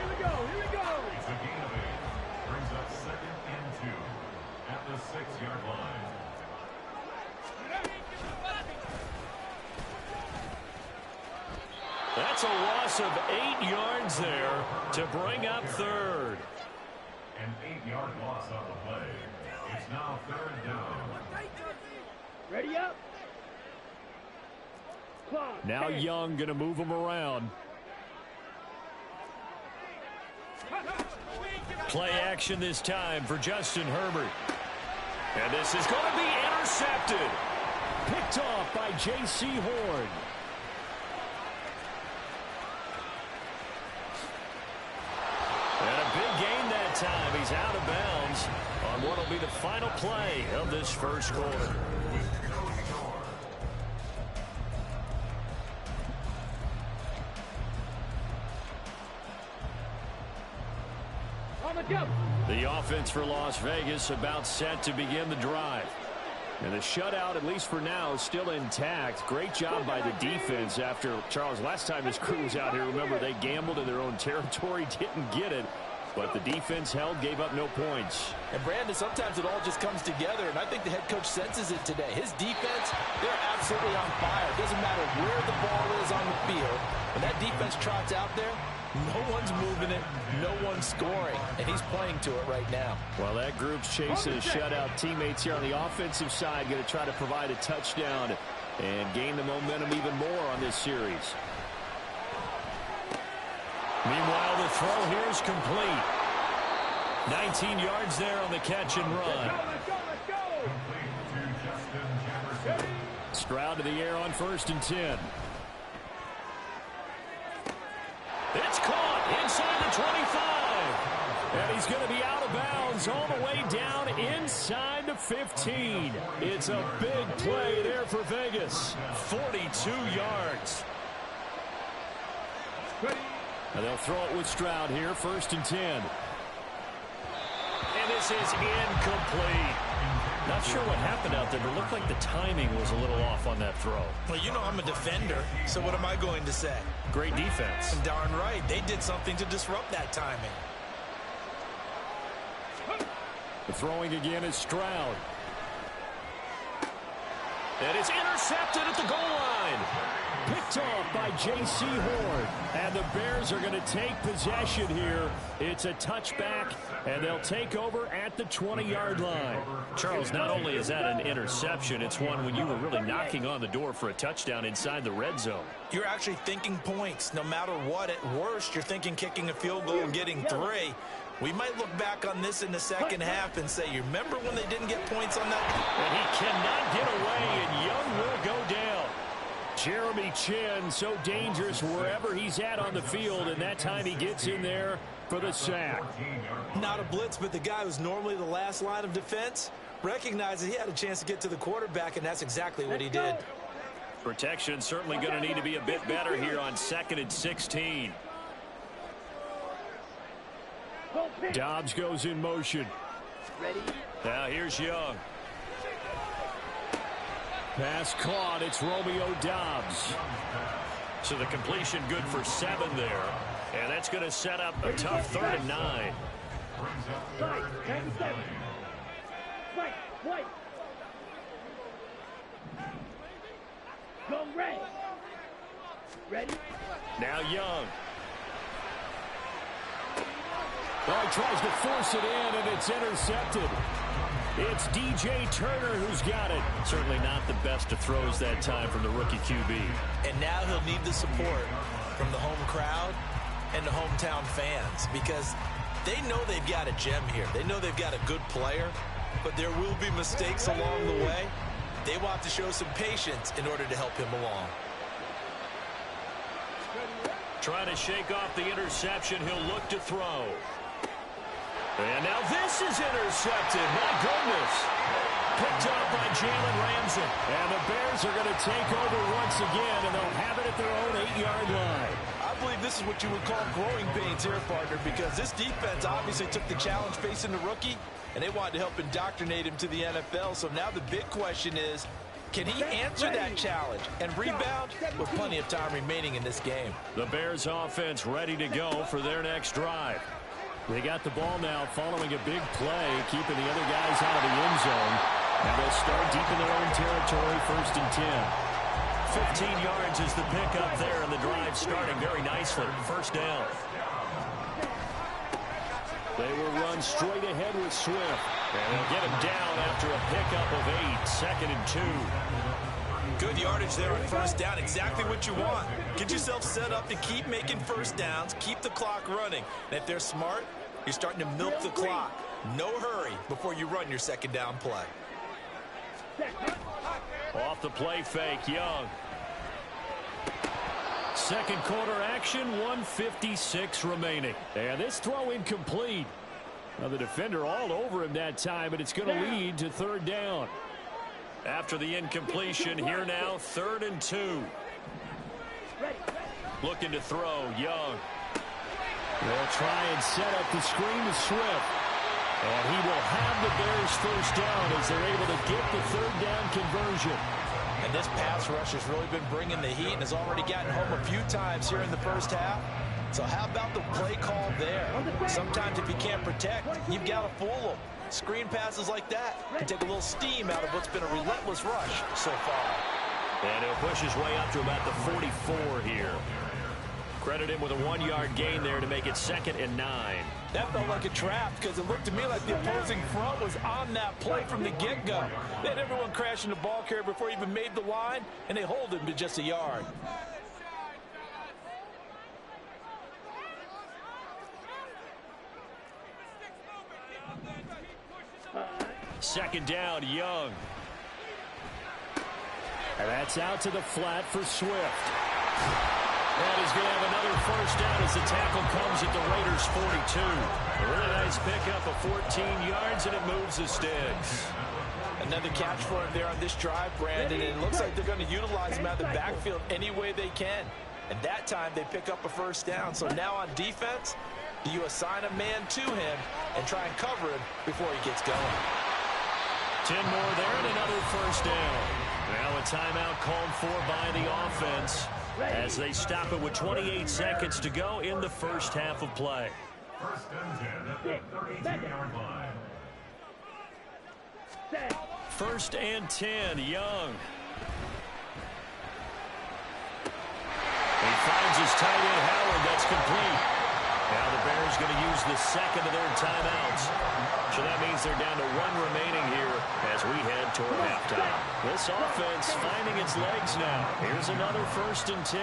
Speaker 5: we go, here we go.
Speaker 7: It's a gain of 8. Brings up 2nd and 2 at the 6-yard line.
Speaker 1: That's a loss of 8 yards there to bring up 3rd.
Speaker 7: An 8-yard loss on the play. It's now 3rd down.
Speaker 5: Ready up. Clock.
Speaker 4: Now Young going to move them around.
Speaker 1: Play action this time for Justin Herbert. And this is going to be intercepted.
Speaker 4: Picked off by J.C. Horn.
Speaker 1: And a big gain that time. He's out of bounds on what will be the final play of this 1st quarter.
Speaker 5: On the jump.
Speaker 1: The offense for Las Vegas about set to begin the drive.
Speaker 4: And the shutout, at least for now, is still intact. Great job by the defense after, Charles, last time his crew was out here, remember, they gambled in their own territory, didn't get it. But the defense held, gave up no points.
Speaker 2: And, Brandon, sometimes it all just comes together, and I think the head coach senses it today. His defense, they're absolutely on fire. It doesn't matter where the ball is on the field. When that defense trots out there, no one's moving it, no one's scoring, and he's playing to it right now.
Speaker 4: Well, that group's chasing a shutout. Teammates here on the offensive side going to try to provide a touchdown and gain the momentum even more on this series.
Speaker 1: Meanwhile, the throw here is complete. 19 yards there on the catch and run.
Speaker 5: Let's go, let's go.
Speaker 7: Complete to Justin Jefferson.
Speaker 4: Stroud to the air on 1st and 10.
Speaker 1: It's caught inside the 25.
Speaker 4: And he's going to be out of bounds all the way down inside the 15. It's a big play there for Vegas.
Speaker 1: 42 yards.
Speaker 4: And they'll throw it with Stroud here, 1st and 10.
Speaker 1: And this is incomplete. Not sure what happened out there, but it looked like the timing was a little off on that throw.
Speaker 2: Well, you know I'm a defender, so what am I going to say?
Speaker 1: Great defense.
Speaker 2: Darn right. They did something to disrupt that timing.
Speaker 4: The throwing again is Stroud.
Speaker 1: And it's intercepted at the goal line.
Speaker 4: Picked off by J.C. Horn. And the Bears are going to take possession here. It's a touchback, and they'll take over at the 20-yard line.
Speaker 1: Charles, not only is that an interception, it's one when you were really knocking on the door for a touchdown inside the red zone.
Speaker 2: You're actually thinking points. No matter what, at worst, you're thinking kicking a field goal and getting 3. We might look back on this in the second half and say, you remember when they didn't get points on that?
Speaker 4: And he cannot get away, and Young will go down. Jeremy Chinn, so dangerous wherever he's at on the field, and that time he gets in there for the sack.
Speaker 2: Not a blitz, but the guy who's normally the last line of defense recognizes he had a chance to get to the quarterback, and that's exactly what he did.
Speaker 1: Protection certainly going to need to be a bit better here on 2nd and 16.
Speaker 4: Dobbs goes in motion.
Speaker 1: Now here's Young.
Speaker 4: Pass caught. It's Romeo Dobbs.
Speaker 1: So the completion good for 7 there. And that's going to set up a tough 3rd and 9.
Speaker 5: Go red. Ready?
Speaker 1: Now Young.
Speaker 4: Well, he tries to force it in, and it's intercepted. It's DJ Turner who's got it.
Speaker 1: Certainly not the best of throws that time from the rookie QB.
Speaker 2: And now he'll need the support from the home crowd and the hometown fans, because they know they've got a gem here. They know they've got a good player, but there will be mistakes along the way. They will have to show some patience in order to help him along.
Speaker 1: Trying to shake off the interception. He'll look to throw. And now this is intercepted. My goodness. Picked up by Jalen Ramsey.
Speaker 4: And the Bears are going to take over once again, and they'll have it at their own 8-yard line.
Speaker 3: I believe this is what you would call growing pains here, partner, because this defense obviously took the challenge facing the rookie, and they wanted to help indoctrinate him to the NFL. So now the big question is, can he answer that challenge and rebound with plenty of time remaining in this game?
Speaker 1: The Bears offense ready to go for their next drive.
Speaker 4: They got the ball now following a big play, keeping the other guys out of the end zone. And they'll start deep in their own territory, 1st and 10.
Speaker 1: 15 yards is the pickup there, and the drive starting very nicely. 1st down.
Speaker 4: They will run straight ahead with Swift.
Speaker 1: And they'll get him down after a pickup of 8. 2nd and 2.
Speaker 2: Good yardage there on 1st down. Exactly what you want. Get yourself set up to keep making 1st downs, keep the clock running. And if they're smart, you're starting to milk the clock. No hurry before you run your 2nd down play.
Speaker 1: Off the play fake, Young. 2nd quarter action, 1:56 remaining.
Speaker 4: And this throw incomplete. Now the defender all over him that time, but it's going to lead to 3rd down.
Speaker 1: After the incompletion, here now, 3rd and 2. Looking to throw, Young.
Speaker 4: They'll try and set up the screen to Swift. And he will have the Bears 1st down as they're able to get the 3rd down conversion.
Speaker 3: And this pass rush has really been bringing the heat and has already gotten home a few times here in the 1st half. So how about the play call there? Sometimes if you can't protect, you've got to fool them. Screen passes like that can take a little steam out of what's been a relentless rush so far.
Speaker 1: And he'll push his way up to about the 44 here. Credit him with a 1-yard gain there to make it 2nd and 9.
Speaker 3: That felt like a trap because it looked to me like the opposing front was on that play from the get-go. They had everyone crashing the ball carrier before he even made the line, and they hold him to just a yard.
Speaker 1: Second down, Young.
Speaker 4: And that's out to the flat for Swift.
Speaker 1: And he's going to have another 1st down as the tackle comes at the Raiders' 42. A really nice pick up of 14 yards, and it moves the sticks.
Speaker 3: Another catch for him there on this drive, Brandon, and it looks like they're going to utilize him out of the backfield any way they can. And that time they pick up a first down. So now on defense, do you assign a man to him and try and cover him before he gets going?
Speaker 1: 10 more there and another first down. Now a timeout called for by the offense as they stop it with 28 seconds to go in the first half of play.
Speaker 7: First and 10 at the 32-yard line.
Speaker 1: First and 10, Young. He finds his tight end, Howard. That's complete. Now the Bears going to use the second of their timeouts. So that means they're down to one remaining here as we head toward halftime. This offense finding its legs now. Here's another first and 10.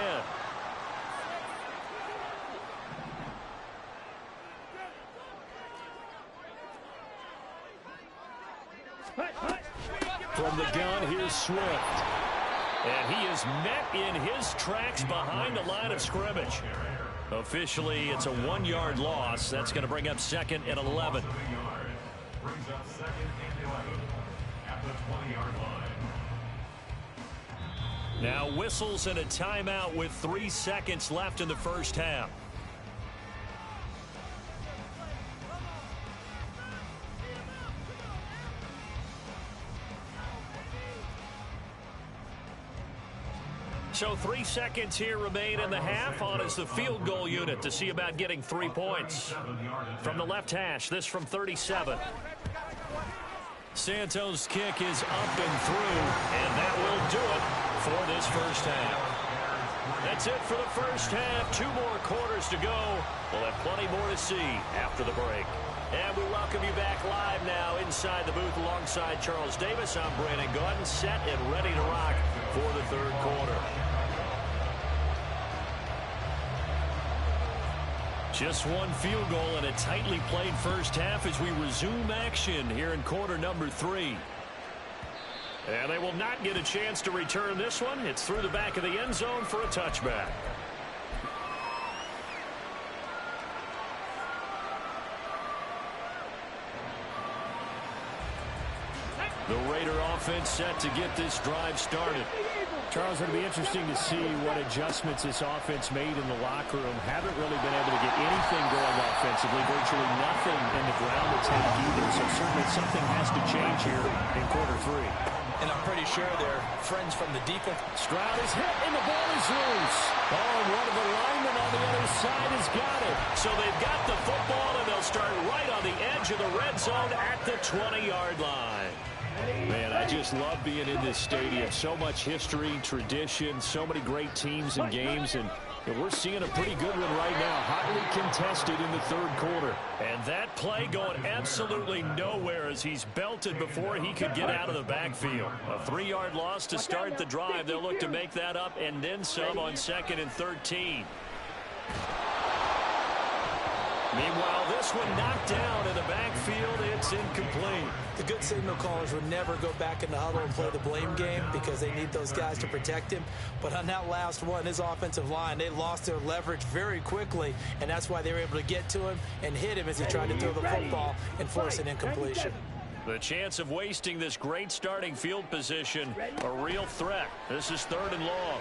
Speaker 4: From the gun, here's Swift.
Speaker 1: And he is met in his tracks behind the line of scrimmage. Officially, it's a 1-yard loss. That's going to bring up second and 11.
Speaker 7: Brings up second and 11 at the 20-yard line.
Speaker 1: Now whistles and a timeout with 3 seconds left in the first half. So 3 seconds here remain in the half. On is the field goal unit to see about getting 3 points. From the left hash, this from 37. Santos' kick is up and through, and that will do it for this first half. That's it for the first half. 2 more quarters to go. We'll have plenty more to see after the break. And we welcome you back live now inside the booth alongside Charles Davis. I'm Brandon Gaudin, set and ready to rock for the third quarter. Just one field goal and a tightly played first half as we resume action here in quarter number 3. And they will not get a chance to return this one. It's through the back of the end zone for a touchback. The Raider offense set to get this drive started.
Speaker 4: Charles, it'll be interesting to see what adjustments this offense made in the locker room. Haven't really been able to get anything going offensively. Virtually nothing in the ground attack either. So certainly something has to change here in quarter 3.
Speaker 3: And I'm pretty sure they're friends from the defense.
Speaker 4: Stroud is hit and the ball is loose. Oh, and one of the linemen on the other side has got it.
Speaker 1: So they've got the football and they'll start right on the edge of the red zone at the 20-yard line.
Speaker 4: Man, I just love being in this stadium. So much history, tradition, so many great teams and games, and we're seeing a pretty good one right now, hotly contested in the third quarter.
Speaker 1: And that play going absolutely nowhere as he's belted before he could get out of the backfield. A 3-yard loss to start the drive. They'll look to make that up and then some on 2nd and 13. Meanwhile, this one knocked down in the backfield. It's incomplete.
Speaker 2: The good signal callers would never go back in the huddle and play the blame game because they need those guys to protect him. But on that last one, his offensive line, they lost their leverage very quickly, and that's why they were able to get to him and hit him as he tried to throw the football and force an incompletion.
Speaker 1: The chance of wasting this great starting field position, a real threat. This is 3rd and long.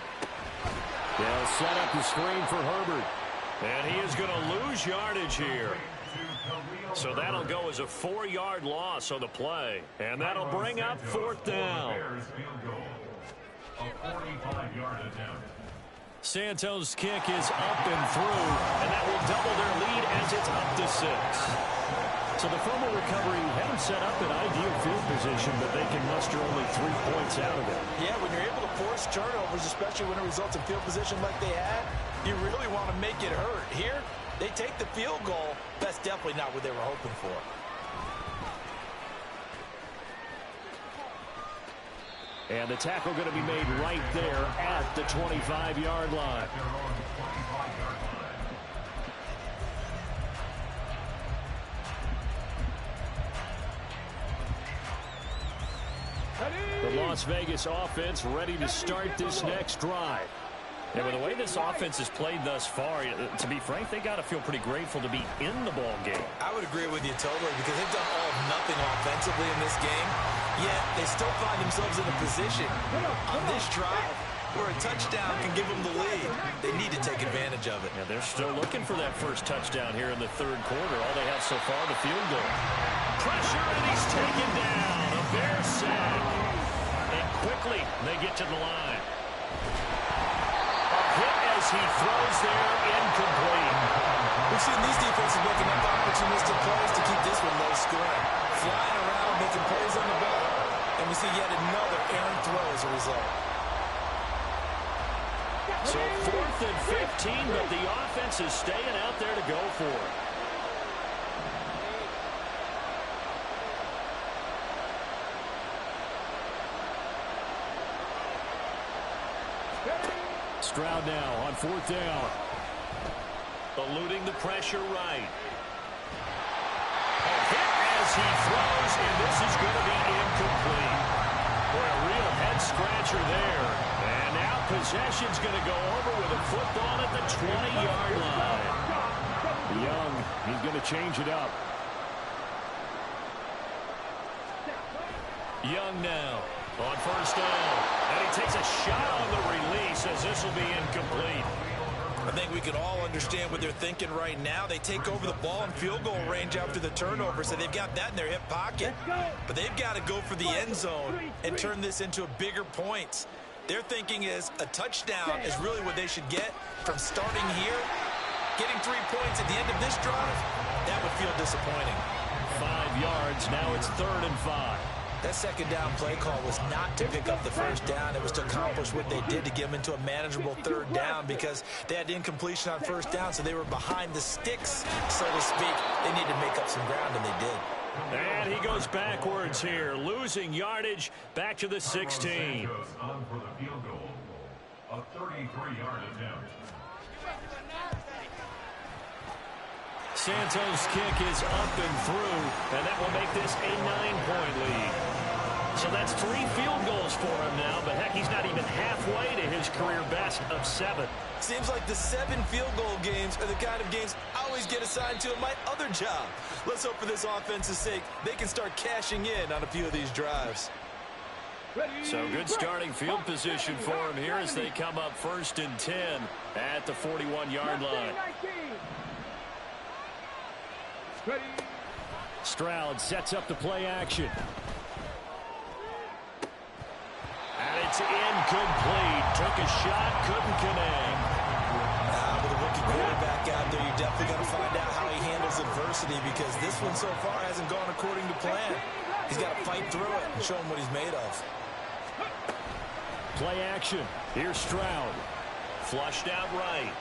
Speaker 4: They'll set up the screen for Herbert.
Speaker 1: And he is going to lose yardage here. So that'll go as a 4-yard loss on the play. And that'll bring up 4th down. Santos' kick is up and through. And that will double their lead as it's up to 6.
Speaker 4: So the fumble recovery had them set up in ideal field position, but they can muster only 3 points out of it.
Speaker 2: Yeah, when you're able to force turnovers, especially when it results in field position like they had, you really want to make it hurt. Here, they take the field goal. That's definitely not what they were hoping for.
Speaker 4: And the tackle going to be made right there at the 25-yard line. The Las Vegas offense ready to start this next drive.
Speaker 8: And with the way this offense has played thus far, to be frank, they got to feel pretty grateful to be in the ball game.
Speaker 2: I would agree with you totally because they've done all of nothing offensively in this game, yet they still find themselves in a position on this drive where a touchdown can give them the lead. They need to take advantage of it.
Speaker 8: Yeah, they're still looking for that first touchdown here in the third quarter. All they have so far, the field goal.
Speaker 1: Pressure, and he's taken down. A Bear sack.
Speaker 8: And quickly, they get to the line.
Speaker 1: Hit as he throws there, incomplete.
Speaker 2: We've seen these defenses making up opportunistic plays to keep this one low scoring. Flying around, making plays on the ball. And we see yet another errant throw as a result.
Speaker 1: So 4th and 15, but the offense is staying out there to go for it.
Speaker 4: Stroud now on 4th down.
Speaker 1: Eluding the pressure right. A hit as he throws, and this is going to be incomplete. Boy, a real head-scratcher there. And now possession's going to go over with a football at the 20-yard line.
Speaker 4: Young, he's going to change it up.
Speaker 1: Young now on 1st down. And he takes a shot on the release as this will be incomplete.
Speaker 2: I think we can all understand what they're thinking right now. They take over the ball in field goal range after the turnover, so they've got that in their hip pocket. But they've got to go for the end zone and turn this into a bigger point. Their thinking is a touchdown is really what they should get from starting here. Getting 3 points at the end of this drive, that would feel disappointing.
Speaker 1: 5 yards, now it's 3rd and 5.
Speaker 2: That second down play call was not to pick up the first down. It was to accomplish what they did to get them into a manageable 3rd down because they had incompletion on 1st down, so they were behind the sticks, so to speak. They needed to make up some ground, and they did.
Speaker 1: And he goes backwards here, losing yardage back to the 16.
Speaker 7: On for the field goal. A 33-yard attempt.
Speaker 1: Santos' kick is up and through, and that will make this a 9-point lead. So that's 3 field goals for him now, but heck, he's not even halfway to his career best of 7.
Speaker 2: Seems like the 7 field goal games are the kind of games I always get assigned to in my other job. Let's hope for this offense's sake they can start cashing in on a few of these drives.
Speaker 1: So good starting field position for him here as they come up 1st and 10 at the 41-yard line.
Speaker 4: Stroud sets up the play action.
Speaker 1: And it's incomplete. Took a shot, couldn't connect.
Speaker 2: With a rookie quarterback out there, you're definitely going to find out how he handles adversity because this one so far hasn't gone according to plan. He's got to fight through it and show him what he's made of.
Speaker 4: Play action. Here's Stroud.
Speaker 1: Flushed out right.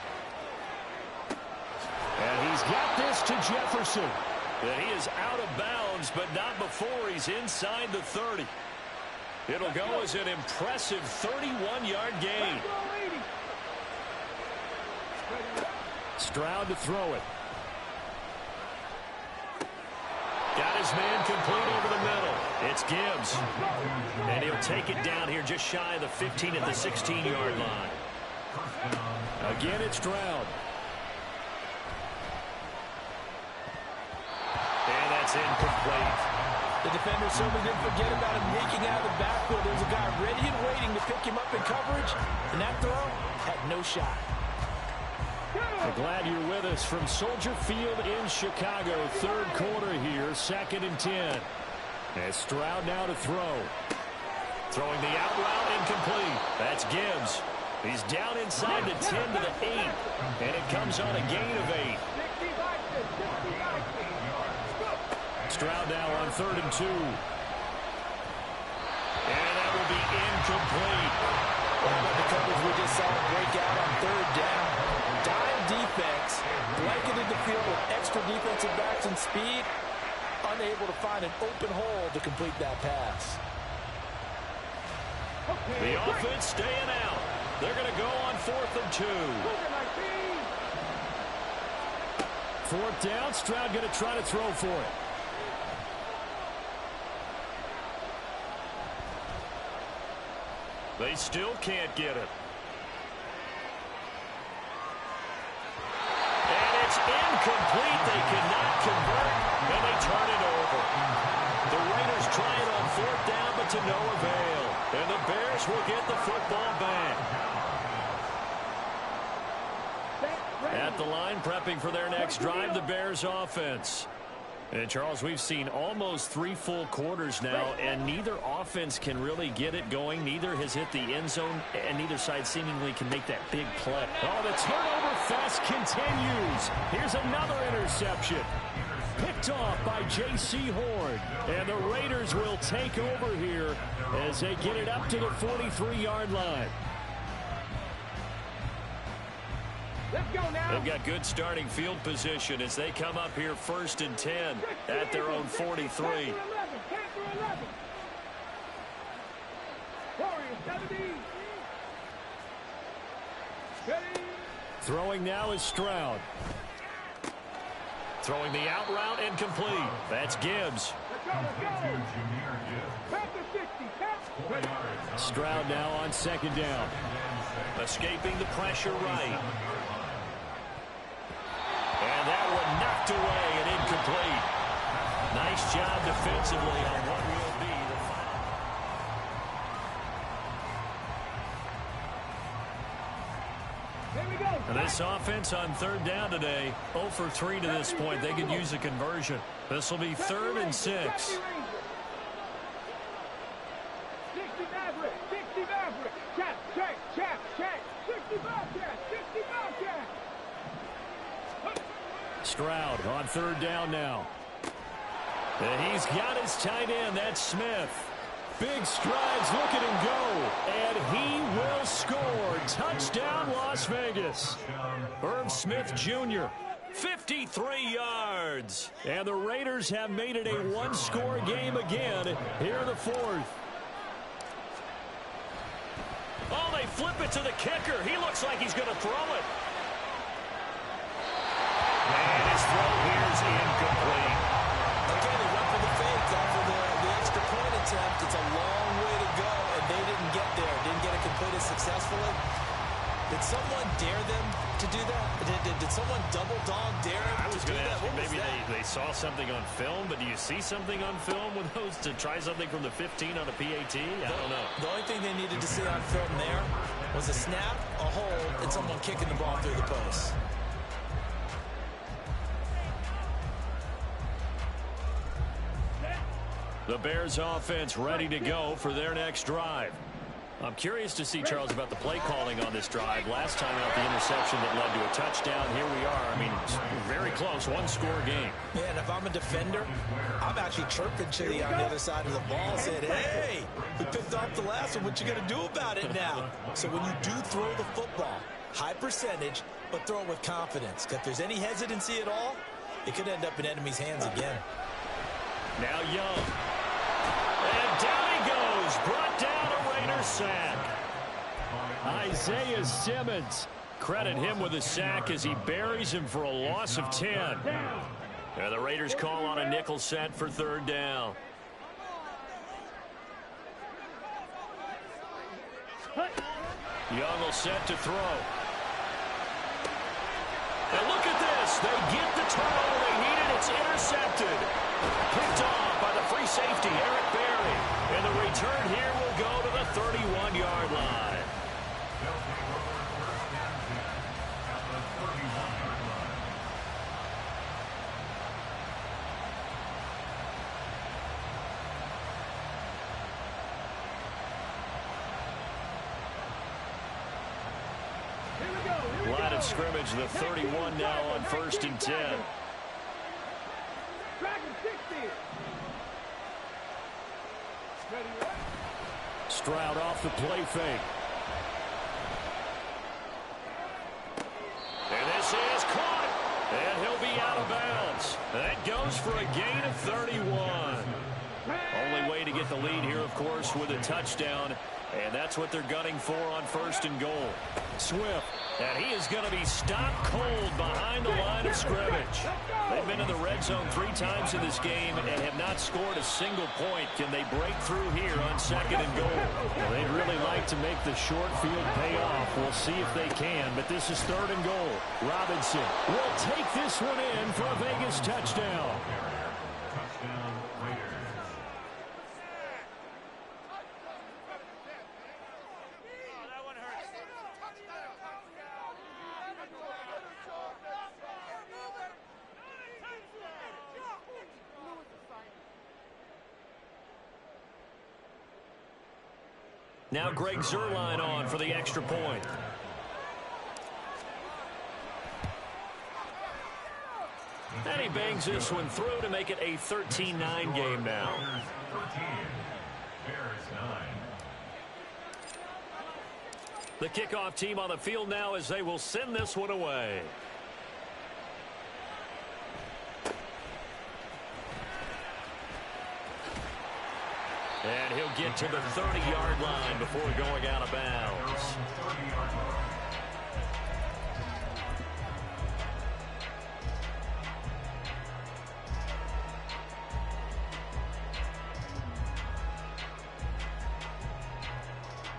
Speaker 4: And he's got this to Jefferson.
Speaker 1: And he is out of bounds, but not before he's inside the 30. It'll go as an impressive 31-yard gain.
Speaker 4: Stroud to throw it.
Speaker 1: Got his man complete over the middle. It's Gibbs. And he'll take it down here just shy of the 15 at the 16-yard line.
Speaker 4: Again, it's Stroud.
Speaker 1: And that's incomplete.
Speaker 3: The defender certainly didn't forget about him leaking out of the backfield. There's a guy ready and waiting to pick him up in coverage, and that throw had no shot.
Speaker 4: We're glad you're with us from Soldier Field in Chicago. 3rd quarter here, 2nd and 10. As Stroud now to throw.
Speaker 1: Throwing the out route incomplete. That's Gibbs. He's down inside the 10 to the 8. And it comes on a gain of 8.
Speaker 4: Stroud now on 3rd and 2.
Speaker 1: And that will be incomplete.
Speaker 3: The coverage we just saw break out on 3rd down. Dime defense, blanketed the field with extra defensive backs and speed, unable to find an open hole to complete that pass.
Speaker 1: The offense staying out. They're going to go on 4th and 2.
Speaker 4: 4th down, Stroud going to try to throw for it.
Speaker 1: They still can't get it. It's incomplete. They cannot convert, and they turn it over. The Raiders try it on fourth down, but to no avail. And the Bears will get the football back. At the line, prepping for their next drive, the Bears offense. And, Charles, we've seen almost 3 full quarters now, and neither offense can really get it going. Neither has hit the end zone, and neither side seemingly can make that big play.
Speaker 4: Oh, the turnover fest continues. Here's another interception. Picked off by J.C. Horn. And the Raiders will take over here as they get it up to the 43-yard line.
Speaker 5: Let's go now.
Speaker 1: They've got good starting field position as they come up here 1st and 10 at their own 43.
Speaker 4: Throwing now is Stroud.
Speaker 1: Throwing the out route incomplete. That's Gibbs.
Speaker 4: Stroud now on 2nd down.
Speaker 1: Escaping the pressure right. And that one knocked away and incomplete. Nice job defensively on what will be the final. And this offense on 3rd down today, 0 for 3 to this point. They could use a conversion. This will be 3rd and 6.
Speaker 5: 60 Maverick. 60 Maverick. Check. 60 Bobcat. 60 Bobcat.
Speaker 4: Stroud on 3rd down now.
Speaker 1: And he's got his tight end. That's Smith.
Speaker 4: Big strides. Look at him go. And he will score. Touchdown, Las Vegas.
Speaker 1: Irv Smith Jr., 53 yards.
Speaker 4: And the Raiders have made it a one-score game again here in the 4th.
Speaker 1: Oh, they flip it to the kicker. He looks like he's going to throw it. And his throw here is incomplete.
Speaker 2: Again, they went for the fake after the extra point attempt. It's a long way to go, and they didn't get there. Didn't get it completed successfully. Did someone dare them to do that? Did someone double dog dare them
Speaker 1: I was
Speaker 2: to do
Speaker 1: going to
Speaker 2: that?
Speaker 1: ask you,
Speaker 2: What was
Speaker 1: maybe
Speaker 2: that?
Speaker 1: they saw something on film, but do you see something on film with those to try something from the 15 on a PAT? I don't know.
Speaker 2: The only thing they needed to see on film there was a snap, a hold, and someone kicking the ball through the post.
Speaker 1: The Bears offense ready to go for their next drive. I'm curious to see, Charles, about the play calling on this drive. Last time out, the interception that led to a touchdown. Here we are. I mean, it's very close, one-score game.
Speaker 2: Yeah, and if I'm a defender, I'm actually chirping Chili on the other side of the ball saying, hey, we picked off the last one. What you going to do about it now? So when you do throw the football, high percentage, but throw it with confidence. Because if there's any hesitancy at all, it could end up in enemy's hands again.
Speaker 1: Now Young. And down he goes. Brought down a Raider sack.
Speaker 4: Isaiah Simmons.
Speaker 1: Credit him with a sack as he buries him for a loss of 10. And the Raiders call on a nickel set for 3rd down. Young will set to throw. And look at this. They get the turnover they needed. It's intercepted. Picked off by the free safety, Eric Berry. And the return here will go to the 31-yard line. Line of scrimmage, the 31 now on 1st and 10.
Speaker 4: Stroud off the play fake.
Speaker 1: And this is caught. And he'll be out of bounds. That goes for a gain of 31. Only way to get the lead here, of course, with a touchdown. And that's what they're gunning for on 1st and goal. Swift. And he is going to be stopped cold behind the line of scrimmage. They've been in the red zone 3 times in this game and have not scored a single point. Can they break through here on 2nd and goal?
Speaker 8: Well, they'd really like to make the short field pay off. We'll see if they can, but this is 3rd and goal. Robinson will take this one in for a Vegas touchdown.
Speaker 7: Touchdown, Raiders.
Speaker 1: Now Greg Zuerlein on for the extra point. And he bangs this one through to make it a 13-9 game now. The kickoff team on the field now as they will send this one away. And he'll get to the 30-yard line before going out of bounds.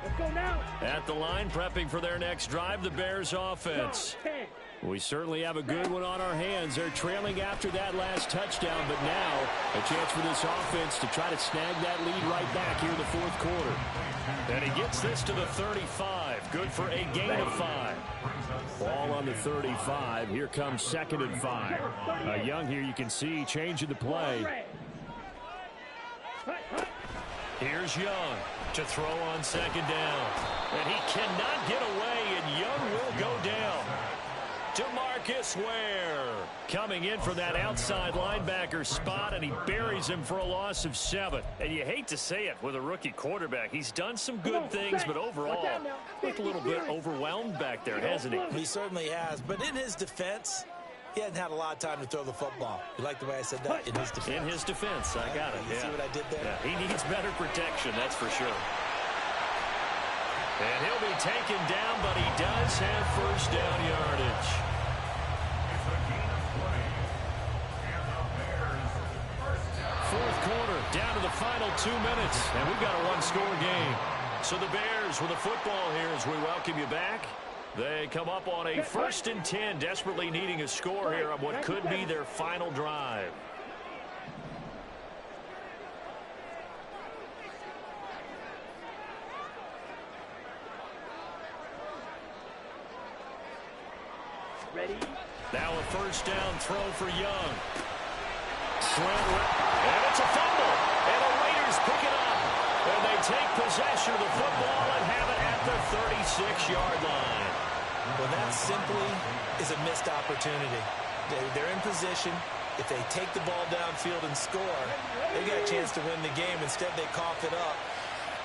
Speaker 5: Let's go now.
Speaker 1: At the line, prepping for their next drive, the Bears offense. We certainly have a good one on our hands. They're trailing after that last touchdown, but now a chance for this offense to try to snag that lead right back here in the 4th quarter. And he gets this to the 35. Good for a gain of 5.
Speaker 8: Ball on the 35. Here comes 2nd and 5. Young here, you can see changing the play.
Speaker 1: Here's Young to throw on 2nd down. And he cannot get away, and Young will go down. DeMarcus Ware coming in for that outside linebacker spot, and he buries him for a loss of 7. And you hate to say it with a rookie quarterback. He's done some good things, but overall, looked a little bit overwhelmed back there, hasn't he?
Speaker 2: He certainly has, but in his defense, he hasn't had a lot of time to throw the football. You like the way I said that? In his defense.
Speaker 1: In his defense, I got it.
Speaker 2: You see what I did there?
Speaker 1: Yeah, he needs better protection, that's for sure. And he'll be taken down, but he does have 1st down yardage.
Speaker 7: It's a gain of 20. And the Bears, 1st down.
Speaker 1: 4th quarter, down to the final 2 minutes, and we've got a 1-score game. So the Bears with the football here as we welcome you back. They come up on a 1st and 10, desperately needing a score here on what could be their final drive.
Speaker 5: Ready?
Speaker 1: Now a 1st down throw for Young. Slant, and it's a fumble. And the Raiders pick it up. And they take possession of the football and have it at the 36-yard line.
Speaker 2: Well, that simply is a missed opportunity. They're in position. If they take the ball downfield and score, they got a chance to win the game. Instead, they cough it up.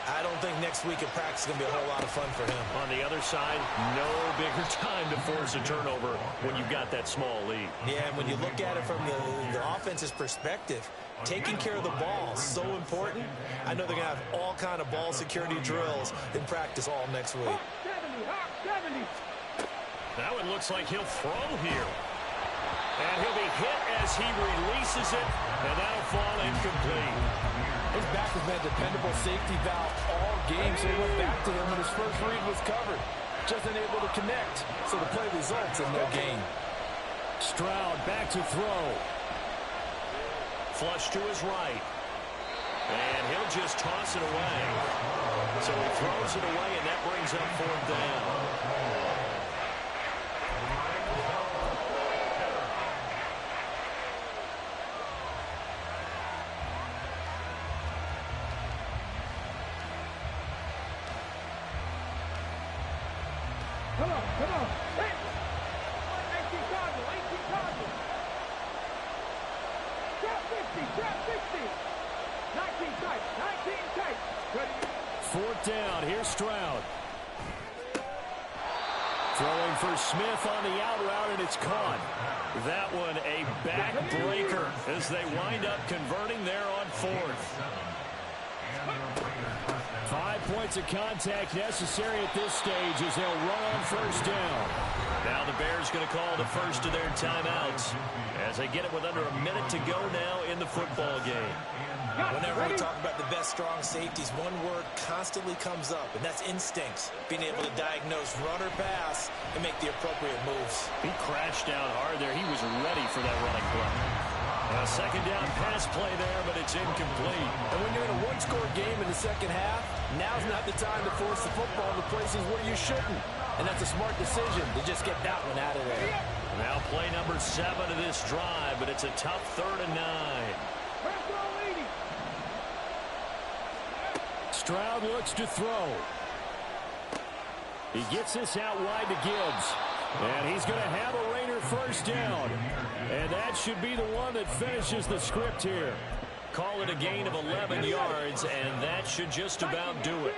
Speaker 2: I don't think next week at practice is going to be a whole lot of fun for him.
Speaker 1: On the other side, no bigger time to force a turnover when you've got that small lead.
Speaker 2: Yeah, and when you look at it from the offense's perspective, taking care of the ball is so important. I know they're going to have all kind of ball security drills in practice all next week.
Speaker 5: 70.
Speaker 1: Now it looks like he'll throw here. And he'll be hit as he releases it, and that'll fall incomplete.
Speaker 3: His back has been a dependable safety valve all game, so he went back to him when his first read was covered. Just unable to connect, so the play results in no gain.
Speaker 8: Stroud back to throw.
Speaker 1: Flush to his right. And he'll just toss it away. So he throws it away, and that brings up 4th down.
Speaker 5: Come on. 18 Cardinals. Trap 60. 19 tight.
Speaker 8: 4th down. Here's Stroud. Throwing for Smith on the out route, and it's caught.
Speaker 1: That one a backbreaker as they wind up converting there on 4th.
Speaker 7: And the Raiders 1st down.
Speaker 4: 5 points of contact necessary at this stage as they'll run on first down.
Speaker 1: Now the Bears going to call the first of their timeouts as they get it with under a minute to go now in the football game.
Speaker 2: Whenever we talk about the best strong safeties, one word constantly comes up, and that's instincts. Being able to diagnose run or pass and make the appropriate moves.
Speaker 1: He crashed down hard there. He was ready for that running play. A second down pass play there, but it's incomplete.
Speaker 3: And when you're in a one-score game in the second half, now's not the time to force the football to places where you shouldn't. And that's a smart decision to just get that one out of there.
Speaker 1: Now play number 7 of this drive, but it's a tough 3rd and 9.
Speaker 4: Stroud looks to throw. He gets this out wide to Gibbs. And he's going to have a Raider first down. And that should be the one that finishes the script here.
Speaker 1: Call it a gain of 11 yards, and that should just about do it.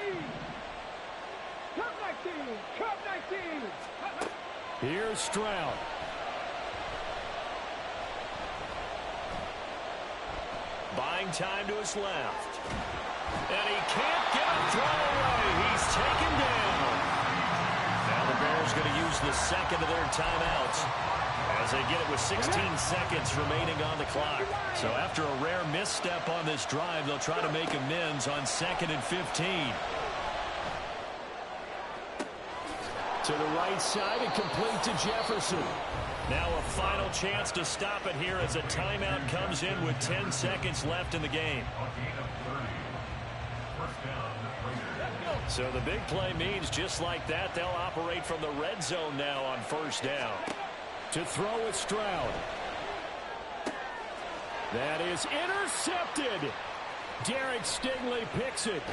Speaker 4: Here's Stroud.
Speaker 1: Buying time to his left. And he can't get a throw away. He's taken down. Now the Bears going to use the second of their timeouts as they get it with 16 seconds remaining on the clock. So after a rare misstep on this drive, they'll try to make amends on 2nd and 15.
Speaker 4: To the right side and complete to Jefferson.
Speaker 1: Now a final chance to stop it here as a timeout comes in with 10 seconds left in the game. So the big play means just like that, they'll operate from the red zone now on first down.
Speaker 4: To throw with Stroud. That is intercepted. Derek Stingley picks it.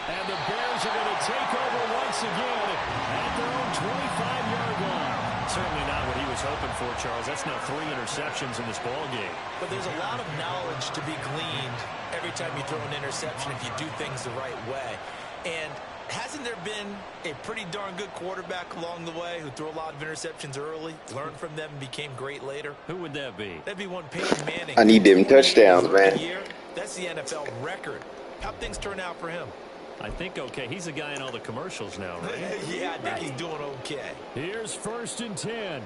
Speaker 4: And the Bears are going to take over once again at their own 25-yard line.
Speaker 1: Certainly not what he was hoping for, Charles. That's now 3 interceptions in this ball game.
Speaker 2: But there's a lot of knowledge to be gleaned every time you throw an interception if you do things the right way. And hasn't there been a pretty darn good quarterback along the way who threw a lot of interceptions early, learned from them, and became great later?
Speaker 1: Who would that be?
Speaker 2: That'd be one Peyton Manning.
Speaker 10: I need them touchdowns, man.
Speaker 2: That's the NFL record. How'd things turn out for him?
Speaker 1: I think okay. He's a guy in all the commercials now, right?
Speaker 2: Yeah, I think he's doing okay.
Speaker 4: Here's 1st and 10.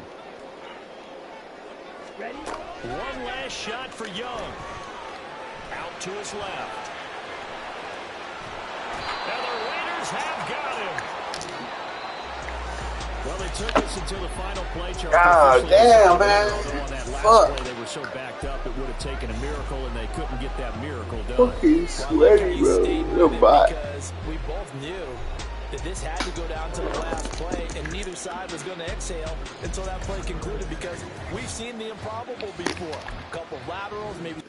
Speaker 5: Ready?
Speaker 1: One last shot for Young. Out to his left. And the Raiders have got him.
Speaker 4: Well, they took us until the final play, Charles.
Speaker 10: God damn, man.
Speaker 4: On that last
Speaker 10: Fuck.
Speaker 4: play, they were so backed up, it would have taken a miracle, and they couldn't get that miracle done.
Speaker 10: Fucking sweaty, bro. Your butt.
Speaker 2: Because we both knew that this had to go down to the last play, and neither side was going to exhale until that play concluded, because we've seen the improbable before. A couple of laterals, maybe.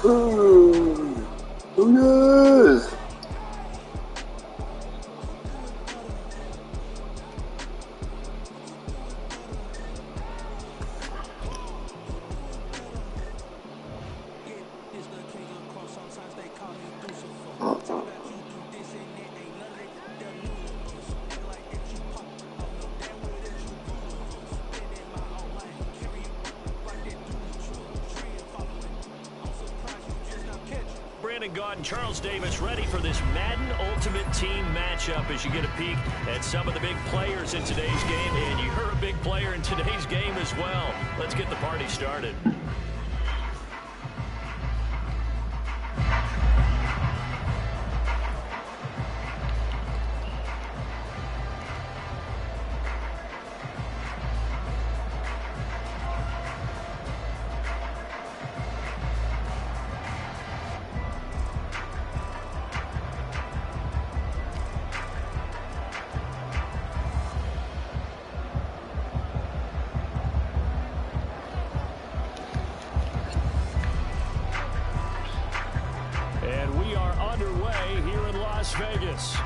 Speaker 10: Ooh, who knows?
Speaker 1: And Charles Davis ready for this Madden Ultimate Team matchup as you get a peek at some of the big players in today's game. And you're a big player in today's game as well. Let's get the party started.
Speaker 4: Las Vegas.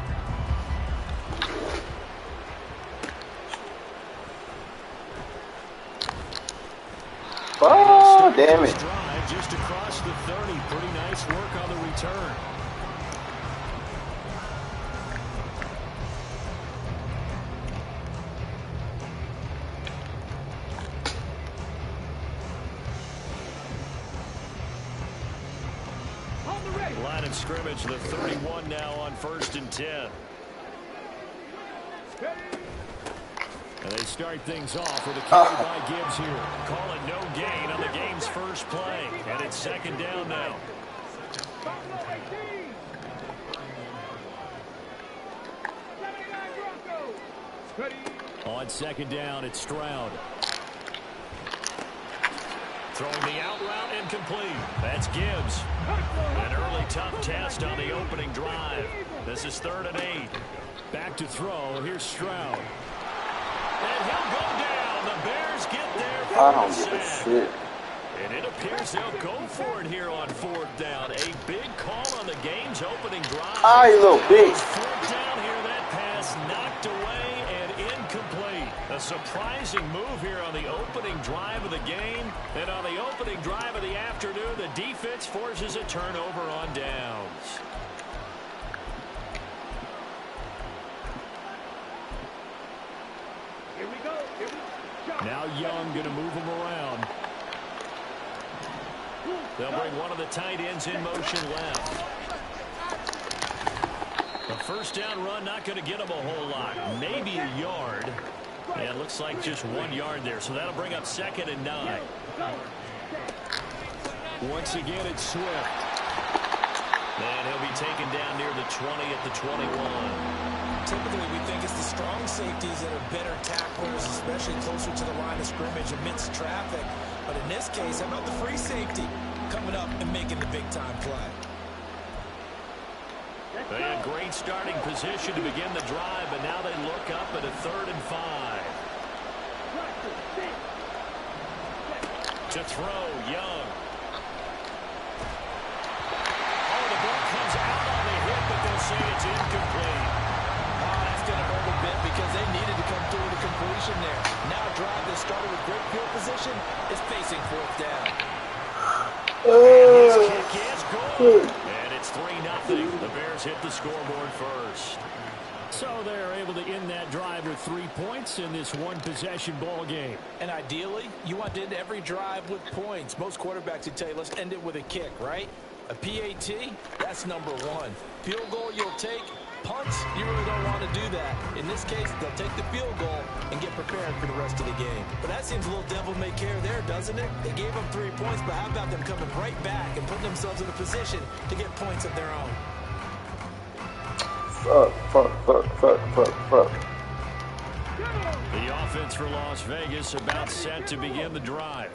Speaker 10: Oh, damn it.
Speaker 4: Drive just across the 30. Pretty nice work on the return. Line of scrimmage, the 31 now on 1st and 10. And they start things off with a carry by Gibbs here. Call it no gain on the game's first play. And it's 2nd down now. On 2nd down, it's Stroud. Throwing the out route incomplete. That's Gibbs. An early tough test on the opening drive. This is 3rd and 8. Back to throw. Here's Stroud. And he'll go down. The Bears get there for
Speaker 10: I don't
Speaker 4: the
Speaker 10: give a
Speaker 4: sack.
Speaker 10: shit.
Speaker 4: And it appears they'll go for it here on 4th down. A big call on the game's opening drive.
Speaker 10: Ah, you little bitch.
Speaker 4: 4th down here. That pass knocked away and incomplete. A surprising move here on the opening drive of the game. And on the opening drive of the afternoon, the defense forces a turnover on downs.
Speaker 5: Here we go.
Speaker 4: Now Young going to move him around. They'll bring one of the tight ends in motion left. The 1st down run not going to get him a whole lot. Maybe a yard. Yeah, it looks like just 1 yard there. So that'll bring up 2nd and 9. Once again, it's Swift. And he'll be taken down near the 20 at the 21.
Speaker 2: Typically, we think it's the strong safeties that are better tacklers, especially closer to the line of scrimmage amidst traffic. But in this case, how about the free safety coming up and making the big-time play?
Speaker 4: They had great starting position to begin the drive, but now they look up at a 3rd and 5. To throw, Young. Oh, the ball comes out on the hit, but they'll say it's incomplete.
Speaker 2: Oh, that's going to hurt a bit because they needed to come through with a completion there. Now a drive that started with great field position is facing 4th down.
Speaker 4: His kick is good. And it's 3-0. The Bears hit the scoreboard first. So they're able to end that drive with 3 points in this one-possession ball game.
Speaker 2: And ideally, you want to end every drive with points. Most quarterbacks would tell you, let's end it with a kick, right? A PAT, that's number 1. Field goal you'll take. Punts, you really don't want to do that. In this case, they'll take the field goal and get prepared for the rest of the game. But that seems a little devil-may-care there, doesn't it? They gave them 3 points, but how about them coming right back and putting themselves in a position to get points of their own?
Speaker 10: Fuck.
Speaker 4: The offense for Las Vegas about set to begin the drive.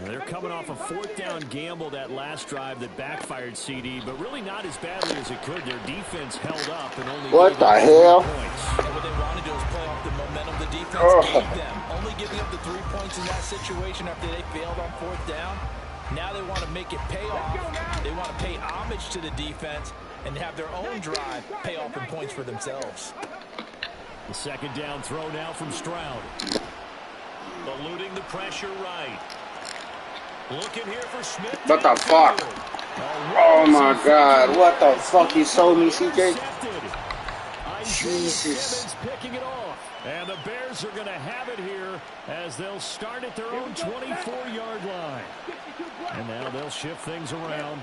Speaker 4: They're coming off a 4th down gamble that last drive that backfired CD, but really not as badly as it could. Their defense held up and only
Speaker 10: What the hell?
Speaker 4: points.
Speaker 2: And what they want to do is play off the momentum the defense gave them. Only giving up the 3 points in that situation after they failed on 4th down. Now they want to make it pay off. They want to pay homage to the defense and have their own drive pay off in points for themselves.
Speaker 4: The 2nd down throw now from Stroud. Eluding the pressure right. Looking here for Smith.
Speaker 10: What the fuck? Oh my God. What the fuck you sold me, CJ? Jesus.
Speaker 4: Picking it off. And the Bears are going to have it here as they'll start at their own 24-yard line. And now they'll shift things around.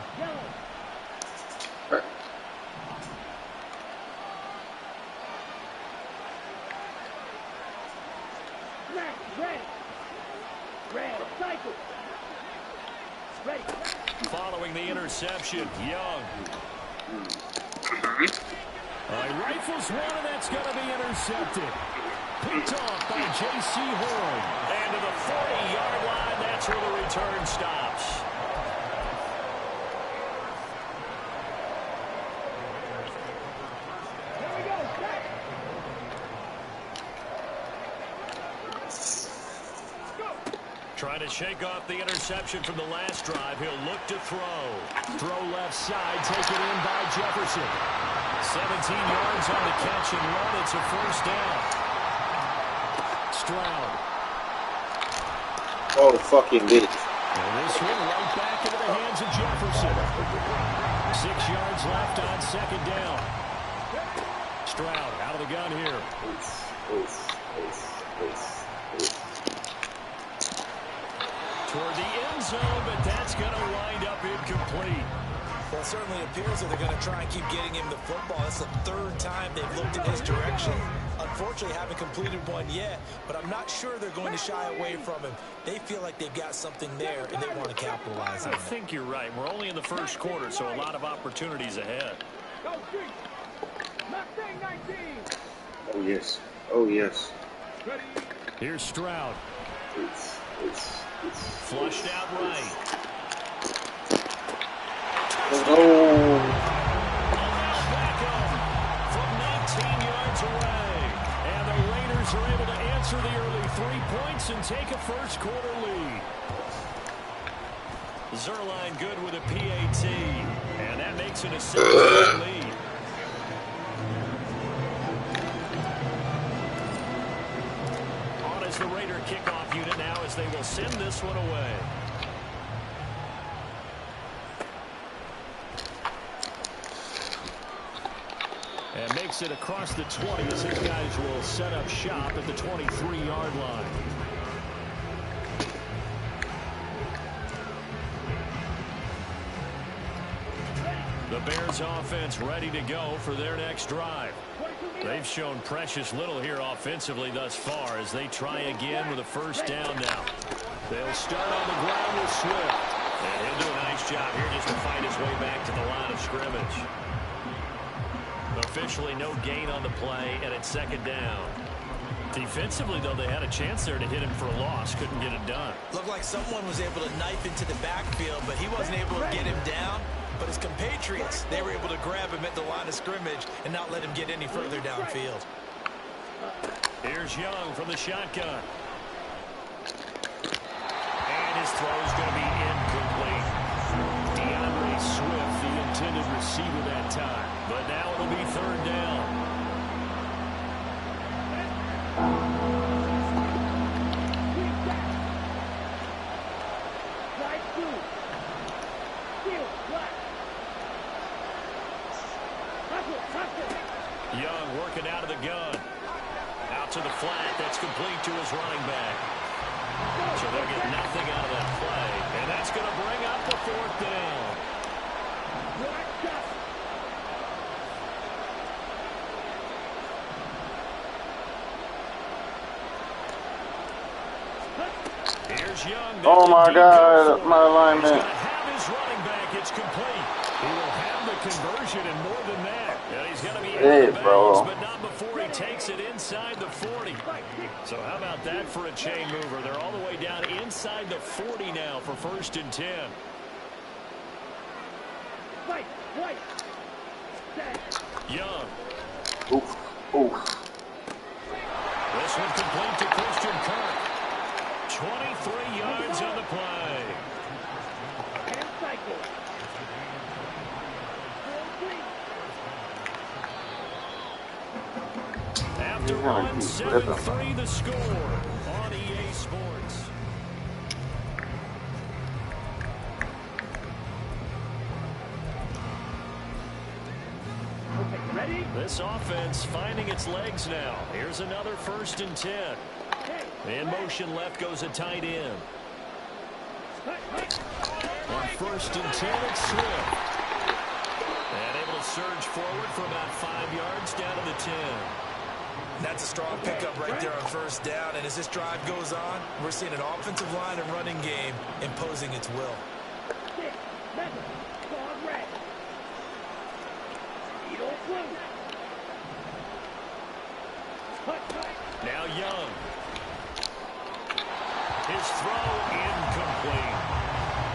Speaker 4: Following the interception, Young. He rifles one, and that's going to be intercepted. Picked off by J.C. Horn. And to the 40-yard line, that's where the return stops.
Speaker 1: Trying to shake off the interception from the last drive. He'll look to throw.
Speaker 4: Throw left side, taken in by Jefferson.
Speaker 1: 17 yards on the catch and run. It's a first down.
Speaker 4: Stroud.
Speaker 10: Oh, fucking bitch.
Speaker 4: And this one right back into the hands of Jefferson. 6 yards left on second down. Stroud out of the gun here.
Speaker 1: Toward the end zone, but that's going to wind up incomplete.
Speaker 2: Well, it certainly appears that they're going to try and keep getting him the football. That's the third time they've looked in his direction. Unfortunately, haven't completed one yet, but I'm not sure they're going to shy away from him. They feel like they've got something there, and they want to capitalize on it.
Speaker 1: I think you're right. We're only in the first quarter, so a lot of opportunities ahead.
Speaker 5: Go street. Mustang 19.
Speaker 10: Oh, yes. Oh, yes.
Speaker 5: Ready.
Speaker 4: Here's Stroud.
Speaker 1: Flushed out right.
Speaker 10: Oh.
Speaker 1: From 19 yards away.
Speaker 4: And the Raiders are able to answer the early 3 points and take a first quarter lead.
Speaker 1: Zuerlein good with a PAT. And that makes it a 7-point lead. On as the Raider kickoff unit now as they will send this one away.
Speaker 4: And makes it across the 20 as his guys will set up shop at the 23-yard line.
Speaker 1: The Bears offense ready to go for their next drive. They've shown precious little here offensively thus far as they try again with a first down now.
Speaker 4: They'll start on the ground with Swift.
Speaker 1: And he'll do a nice job here just to find his way back to the line of scrimmage. Officially no gain on the play, and it's second down. Defensively, though, they had a chance there to hit him for a loss. Couldn't get it done.
Speaker 2: Looked like someone was able to knife into the backfield, but he wasn't able to get him down. But his compatriots, they were able to grab him at the line of scrimmage and not let him get any further downfield.
Speaker 1: Here's Young from the shotgun. And his throw is going to be incomplete.
Speaker 4: DeAndre Swift, the intended receiver that time.
Speaker 1: But now it'll be third down. Young working out of the gun. Out to the flat. That's complete to his running back. So they'll get nothing out of that play. And that's going to bring up the fourth down. Here's Young.
Speaker 10: Oh, my God. My alignment.
Speaker 1: He's going to have his running back. It's complete.
Speaker 4: He will have the conversion and more than that.
Speaker 1: And he's going to be
Speaker 10: Hey,
Speaker 1: out of bounds,
Speaker 10: bro.
Speaker 1: but not before he takes it inside the 40. So how about that for a chain mover? They're all the way down inside the 40 now for 1st and 10. Young.
Speaker 10: Oof. Oof.
Speaker 1: This one complete to Christian Kirk. 23 yards on the play. After one, 7-3 the score on EA Sports. This offense finding its legs now. Here's another 1st and 10. In motion left goes a tight end.
Speaker 4: On 1st and 10, it's Swift.
Speaker 1: And able to surge forward for about 5 yards down to the 10.
Speaker 2: That's a strong pickup right there on 1st down. And as this drive goes on, we're seeing an offensive line and running game imposing its will.
Speaker 1: Now Young. His throw incomplete.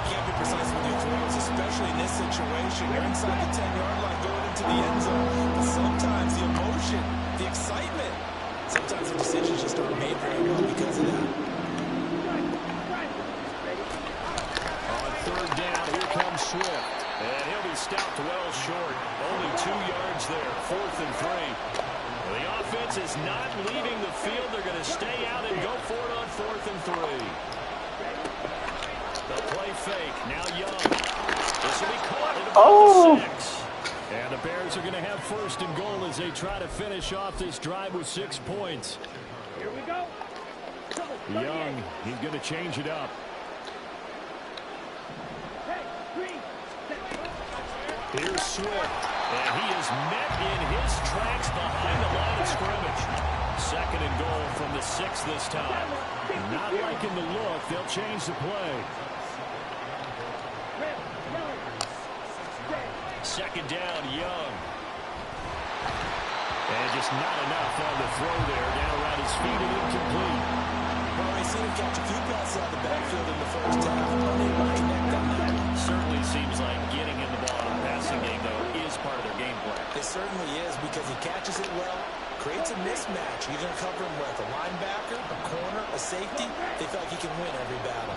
Speaker 2: Can't be precise with your throws, especially in this situation. You're inside the 10-yard line going into the end zone. But sometimes the emotion, the excitement, sometimes the decisions just aren't made very well because of that.
Speaker 1: stopped well short. Only 2 yards there, 4th and 3. The offense is not leaving the field. They're going to stay out and go for it on 4th and 3. The play fake. Now Young. This will be caught at about the 6. And the Bears are going to have 1st and goal as they try to finish off this drive with 6 points.
Speaker 5: Here we go.
Speaker 4: Young, he's going to change it up.
Speaker 1: Here's Swift, and he is met in his tracks behind the line of scrimmage. 2nd and goal from the 6 this time.
Speaker 4: Not liking the look. They'll change the play.
Speaker 1: 2nd down, Young. And just not enough on the throw there. Down around his feet and incomplete.
Speaker 2: Well, we've seen him catch a few passes out of the backfield in the first half. Unable to connect on that.
Speaker 1: Certainly seems like getting in the ball in the passing game, though, is part of their game plan.
Speaker 2: It certainly is because he catches it well, creates a mismatch. You're going to cover him with a linebacker, a corner, a safety. They feel like he can win every battle.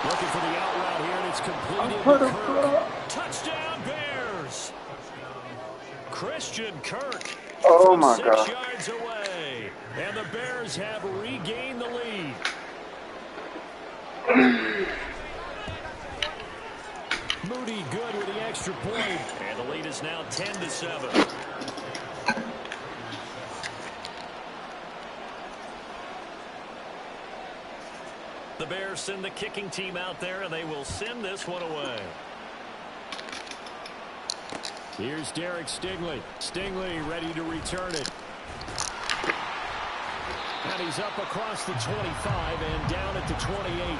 Speaker 4: Looking for the out route here, and it's completed to Kirk.
Speaker 1: Touchdown, Bears! Christian Kirk.
Speaker 10: Oh, my
Speaker 1: 6
Speaker 10: God.
Speaker 1: yards away. And the Bears have regained the lead.
Speaker 4: Moody good with the extra point.
Speaker 1: And the lead is now 10-7. The Bears send the kicking team out there, and they will send this one away.
Speaker 4: Here's Derek Stingley. Stingley ready to return it. And he's up across the 25 and down at the 28.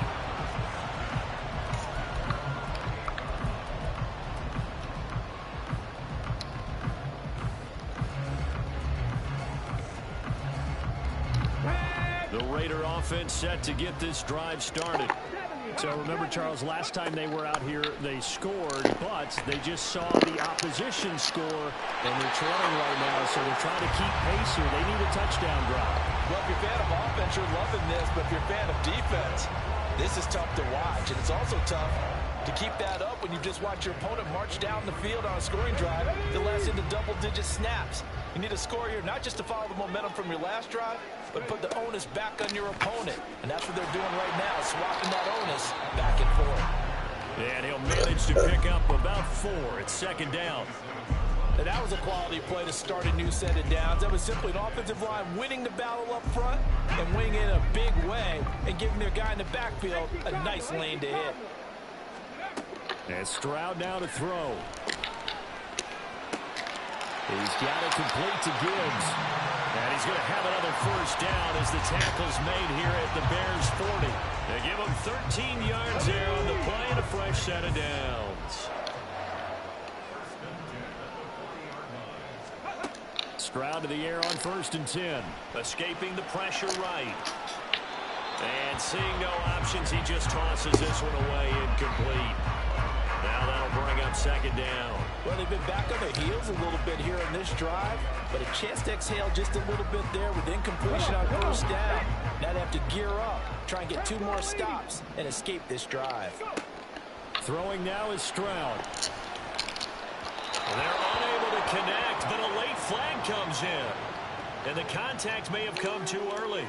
Speaker 1: The Raider offense set to get this drive started.
Speaker 4: So remember, Charles, last time they were out here, they scored, but they just saw the opposition score, and they're trailing right now, so they're trying to keep pace here. They need a touchdown drive.
Speaker 3: Well, if you're a fan of offense, you're loving this, but if you're a fan of defense, this is tough to watch, and it's also tough to keep that up when you just watch your opponent march down the field on a scoring drive that lasts into double-digit snaps. You need a score here not just to follow the momentum from your last drive, but put the onus back on your opponent. And that's what they're doing right now, swapping that onus back and forth.
Speaker 1: And he'll manage to pick up about 4. It's 2nd down.
Speaker 3: And that was a quality play to start a new set of downs. That was simply an offensive line winning the battle up front and winning it in a big way and giving their guy in the backfield a nice lane to hit.
Speaker 4: And Stroud now to throw. He's got it complete to Gibbs.
Speaker 1: And he's going to have another 1st down as the tackle's made here at the Bears 40. They give him 13 yards there on the play and a fresh set of downs.
Speaker 4: Stroud to the air on 1st and 10.
Speaker 1: Escaping the pressure right. And seeing no options, he just tosses this one away incomplete. Now that'll bring up 2nd down.
Speaker 3: Well, they've been back on their heels a little bit here on this drive, but a chance to exhale just a little bit there with incompletion on 1st down. Now they have to gear up, try and get 2 more stops, and escape this drive.
Speaker 4: Throwing now is Stroud.
Speaker 1: They're unable to connect, but a late flag comes in. And the contact may have come too early.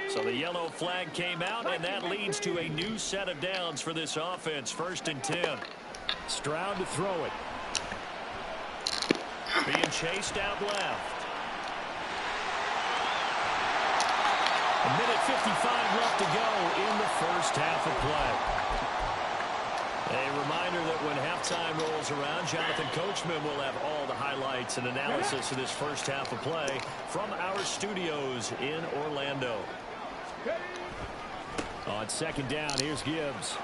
Speaker 1: So the yellow flag came out, and that leads to a new set of downs for this offense. 1st and 10.
Speaker 4: Stroud to throw it.
Speaker 1: Being chased out left.
Speaker 4: A minute 55 left to go in the 1st half of play.
Speaker 1: A reminder that when halftime rolls around, Jonathan Coachman will have all the highlights and analysis of this 1st half of play from our studios in Orlando.
Speaker 4: On 2nd down, here's Gibbs.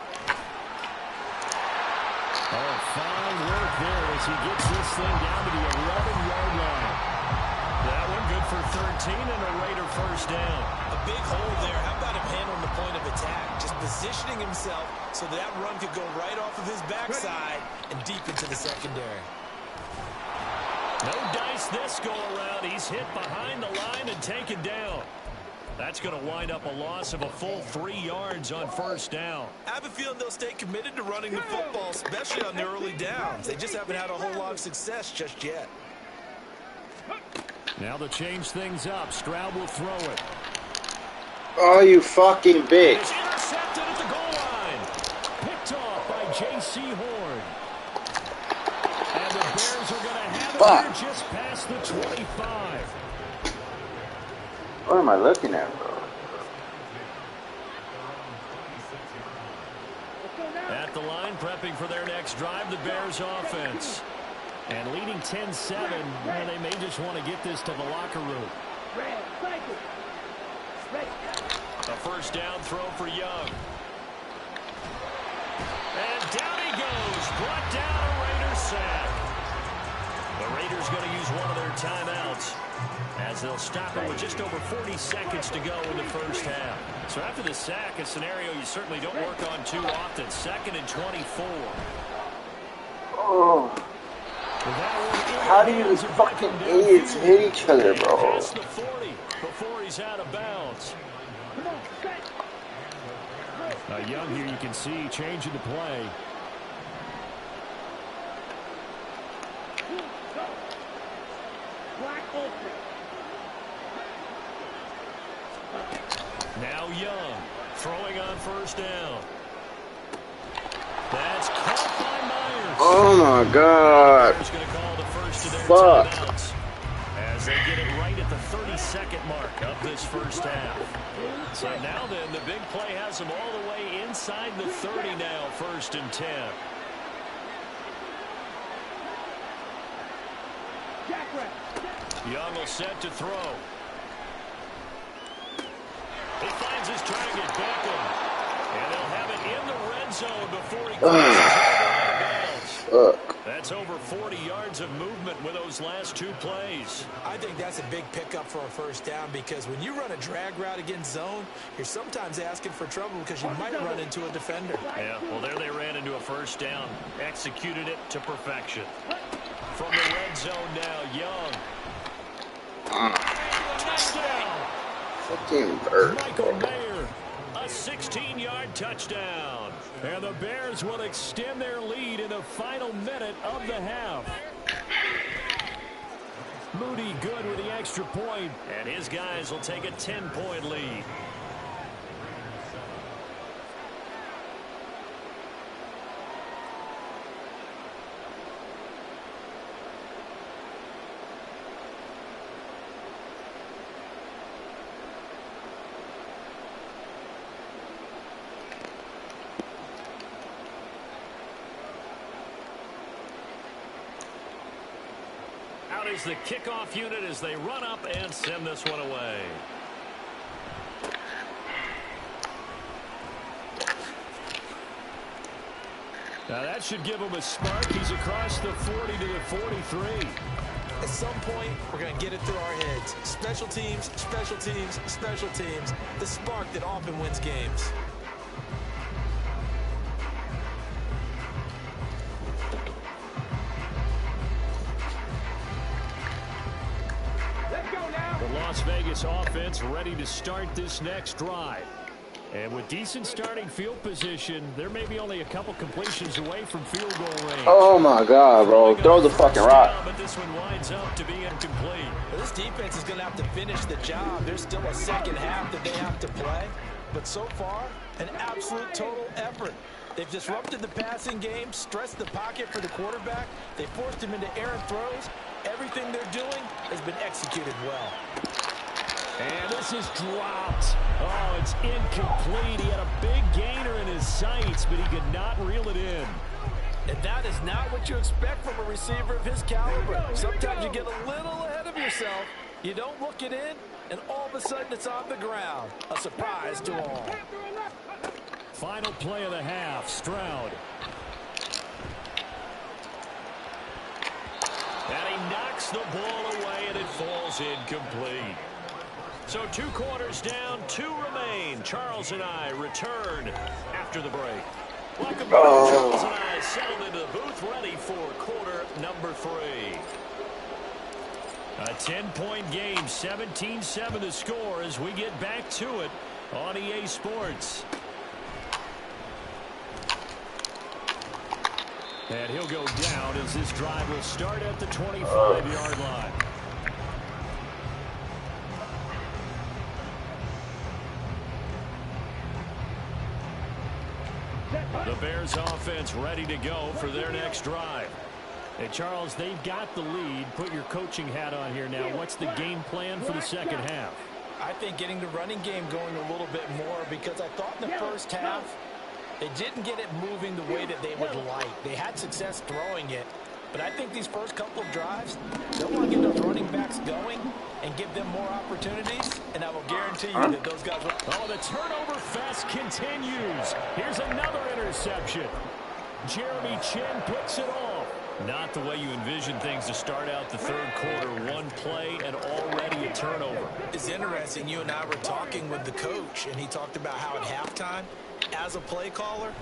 Speaker 4: Oh, fine work there as he gets this thing down to the 11-yard line.
Speaker 1: That one good for 13 and a Raider 1st down.
Speaker 2: A big hole there. How about him handling the point of attack? Just positioning himself so that run could go right off of his backside and deep into the secondary.
Speaker 1: No dice this go around. He's hit behind the line and taken down. That's going to wind up a loss of a full 3 yards on first down.
Speaker 2: I have a feeling they'll stay committed to running the football, especially on the early downs. They just haven't had a whole lot of success just yet.
Speaker 4: Now to change things up, Stroud will throw it.
Speaker 10: Oh, you fucking bitch.
Speaker 4: It's intercepted at the goal line. Picked off by J.C. Horn. And the Bears are going to have it here just past the 25.
Speaker 10: What am I looking at, bro?
Speaker 1: At the line, prepping for their next drive, the Bears offense.
Speaker 4: And leading 10-7, well, they may just want to get this to the locker room.
Speaker 1: A first down throw for Young. And down he goes. Brought down a Raiders sack. The Raiders going to use one of their timeouts as they'll stop it with just over 40 seconds to go in the first half. So after the sack, a scenario you certainly don't work on too often. 2nd and 24.
Speaker 10: Oh. How do you fucking idiots hit each other, bro?
Speaker 1: Past the 40 before he's out of bounds.
Speaker 4: Young here, you can see changing the play.
Speaker 1: Now Young throwing on first down. That's caught by Myers.
Speaker 10: Oh my God.
Speaker 1: Going to call the first of their
Speaker 10: Fuck.
Speaker 1: timeouts as they get it right at the 32nd mark of this first half. So now then, the big play has them all the way inside the 30 now, 1st and 10. Young will set to throw. He finds his target, Beckham. And they'll have it in the red zone before he crosses over out of bounds. That's over 40 yards of movement with those last 2 plays.
Speaker 2: I think that's a big pickup for a first down because when you run a drag route against zone, you're sometimes asking for trouble because you might run into a defender.
Speaker 1: Yeah, well, there they ran into a first down. Executed it to perfection. From the red zone now, Young. Touchdown!
Speaker 10: Fucking bird.
Speaker 1: Michael Mayer, a 16-yard touchdown.
Speaker 4: And the Bears will extend their lead in the final minute of the half. Moody good with the extra point.
Speaker 1: And his guys will take a 10-point lead. Out is the kickoff unit as they run up and send this one away.
Speaker 4: Now that should give him a spark. He's across the 40 to the 43.
Speaker 2: At some point, we're going to get it through our heads. Special teams, special teams, special teams. The spark that often wins games.
Speaker 4: The Las Vegas offense ready to start this next drive. And with decent starting field position, there may be only a couple completions away from field goal range.
Speaker 10: Oh my God, bro. Throw the fucking rock.
Speaker 1: But this one winds up to be incomplete.
Speaker 2: Well, this defense is going to have to finish the job. There's still a second half that they have to play. But so far, an absolute total effort. They've disrupted the passing game, stressed the pocket for the quarterback. They forced him into errant throws. Everything they're doing has been executed well.
Speaker 4: And this is dropped. Oh, it's incomplete. He had a big gainer in his sights, but he could not reel it in.
Speaker 2: And that is not what you expect from a receiver of his caliber. Sometimes you get a little ahead of yourself. You don't look it in, and all of a sudden it's on the ground. A surprise to all.
Speaker 4: Final play of the half, Stroud.
Speaker 1: And he knocks the ball away, and it falls incomplete. So 2 quarters down, 2 remain. Charles and I return after the break. Welcome back. Charles and I settled into the booth, ready for quarter number 3. A 10-point game, 17-7 the score as we get back to it on EA Sports. And he'll go down as this drive will start at the 25-yard line. The Bears offense ready to go for their next drive.
Speaker 8: Hey, Charles, they've got the lead. Put your coaching hat on here now. What's the game plan for the second half?
Speaker 2: I think getting the running game going a little bit more, because I thought in the first half they didn't get it moving the way that they would like. They had success throwing it, but I think these first couple of drives, they'll want to get those running backs going and give them more opportunities, and I will guarantee you that those guys will...
Speaker 8: Oh, the turnover fest continues. Here's another interception. Jeremy Chinn puts it off.
Speaker 1: Not the way you envision things to start out the third quarter. One play and already a turnover.
Speaker 2: It's interesting. You and I were talking with the coach, and he talked about how at halftime, as a play caller,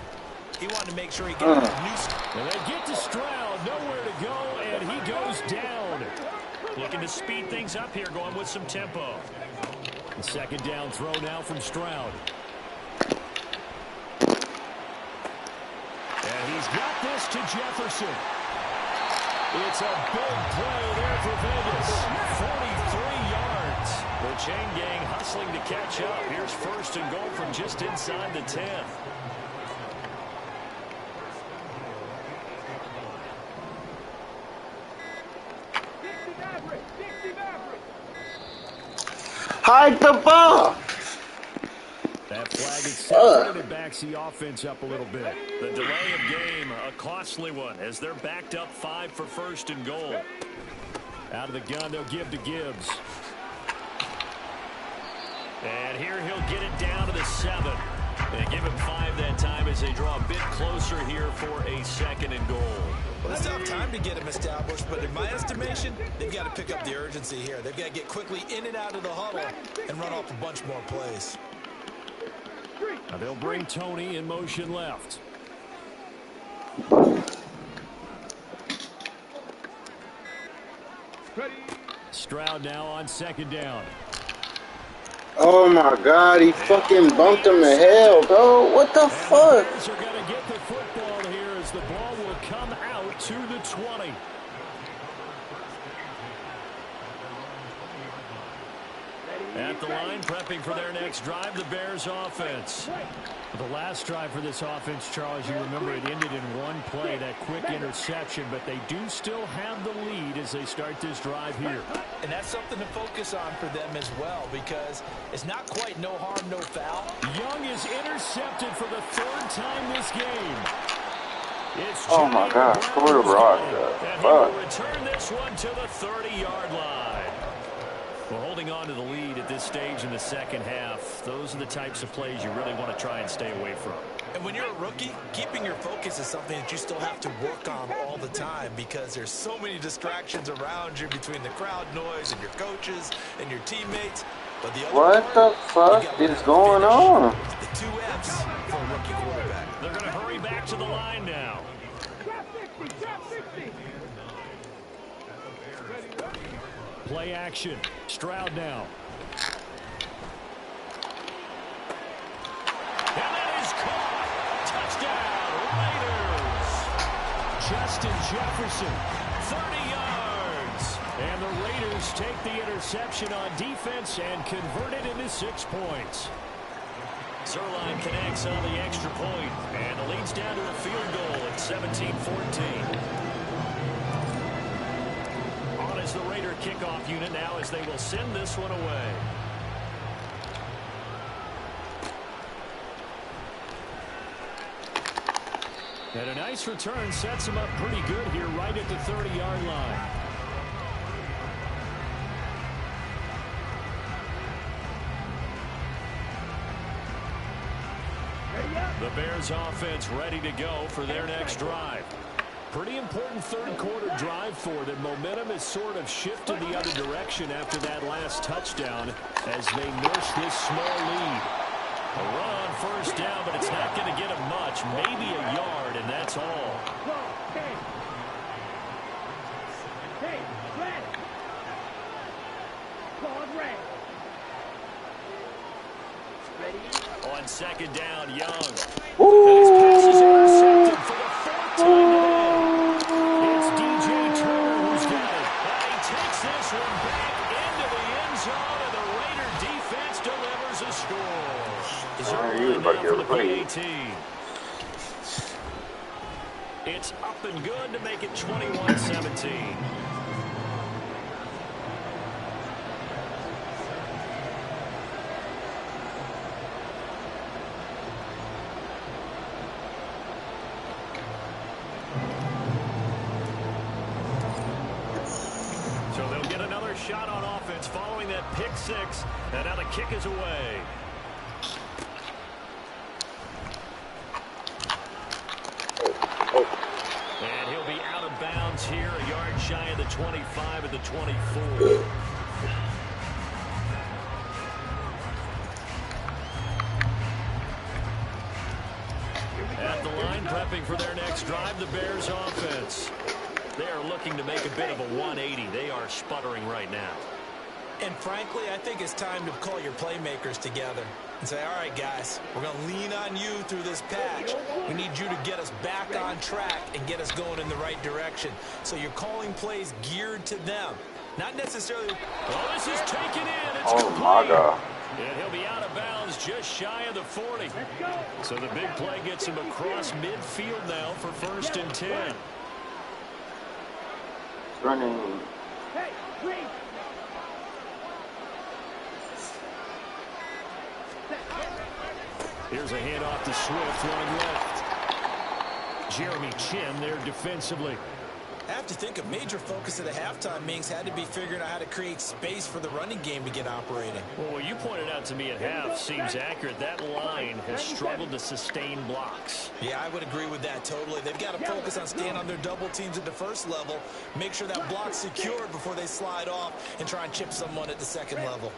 Speaker 2: he wanted to make sure he got a new...
Speaker 8: And they get to Stroud, nowhere to go, and he goes down.
Speaker 1: Looking to speed things up here, going with some tempo.
Speaker 8: The second down throw now from Stroud. And he's got this to Jefferson. It's a big play there for Vegas.
Speaker 1: 43 yards. The chain gang hustling to catch up. Here's first and goal from just inside the 10.
Speaker 10: Hide the ball.
Speaker 8: That flag accepted, and it backs the offense up a little bit.
Speaker 1: The delay of game, a costly one, as they're backed up 5 for first and goal.
Speaker 8: Out of the gun, they'll give to Gibbs.
Speaker 1: And here he'll get it down to the 7. They give him 5 that time as they draw a bit closer here for a second and goal.
Speaker 2: Well, it's not time to get him established, but in my estimation, they've got to pick up the urgency here. They've got to get quickly in and out of the huddle and run off a bunch more plays.
Speaker 8: Now they'll bring Tony in motion left. Stroud now on second down.
Speaker 10: Oh my God, he fucking bumped him to hell, bro. What the fuck?
Speaker 8: The Bears are going to get the football here as the ball will come out to the 20.
Speaker 1: At the line, prepping for their next drive, the Bears offense.
Speaker 8: The last drive for this offense, Charles, you remember it ended in one play, that quick interception, but they do still have the lead as they start this drive here.
Speaker 2: And that's something to focus on for them as well, because it's not quite no harm, no foul.
Speaker 8: Young is intercepted for the third time this game. It's
Speaker 10: oh my God, Corey Rock.
Speaker 1: And he will return this one to the 30-yard line.
Speaker 8: Well, holding on to the lead at this stage in the second half, those are the types of plays you really want to try and stay away from.
Speaker 2: And when you're a rookie, keeping your focus is something that you still have to work on all the time, because there's so many distractions around you between the crowd noise and your coaches and your teammates. But the
Speaker 10: what the fuck is going on?
Speaker 2: The 2 F's for a rookie quarterback.
Speaker 1: They're going to hurry back to the line now.
Speaker 8: Play action. Stroud now.
Speaker 1: And that is caught. Touchdown, Raiders.
Speaker 8: Justin Jefferson.
Speaker 1: 30 yards.
Speaker 8: And the Raiders take the interception on defense and convert it into 6 points.
Speaker 1: Zuerlein connects on the extra point, and the lead's down to a field goal at 17-14. Is the Raider kickoff unit now as they will send this one away.
Speaker 8: And a nice return sets him up pretty good here right at the 30-yard line.
Speaker 1: The Bears offense ready to go for their next drive.
Speaker 8: Pretty important third quarter drive for them. Momentum has sort of shifted the other direction after that last touchdown as they nurse this small lead.
Speaker 1: A run on first down, but it's not going to get them much. Maybe a yard, and that's all. On second down, Young.
Speaker 10: Ooh.
Speaker 1: And his pass is intercepted for the 4th time today. It's DJ Turner who's got it. And he takes this one back into the end zone, and the Raider defense delivers a score. Zero now for the PAT. It's up and good to make it 21-17. So they'll get another shot on offense following that pick six, and now the kick is away. And he'll be out of bounds here, a yard shy of the 25 at the 24. At the line, prepping for their next drive, the Bears offense. They are looking to make a bit of a 180. They are sputtering right now.
Speaker 2: And frankly, I think it's time to call your playmakers together and say, all right, guys, we're going to lean on you through this patch. We need you to get us back on track and get us going in the right direction. So you're calling plays geared to them, not necessarily.
Speaker 1: Oh, this is taken in. It's
Speaker 10: Oh, my God.
Speaker 1: And he'll be out of bounds just shy of the 40. So the big play gets him across midfield now for 1st and 10.
Speaker 10: Running.
Speaker 5: Hey, please.
Speaker 1: Here's a handoff to Swift running left. Jeremy Chin there defensively.
Speaker 2: I have to think a major focus of the halftime meetings had to be figuring out how to create space for the running game to get operating.
Speaker 1: Well, what you pointed out to me at half seems accurate. That line has struggled to sustain blocks.
Speaker 2: Yeah, I would agree with that totally. They've got to focus on staying on their double teams at the first level, make sure that block's secured before they slide off and try and chip someone at the second level.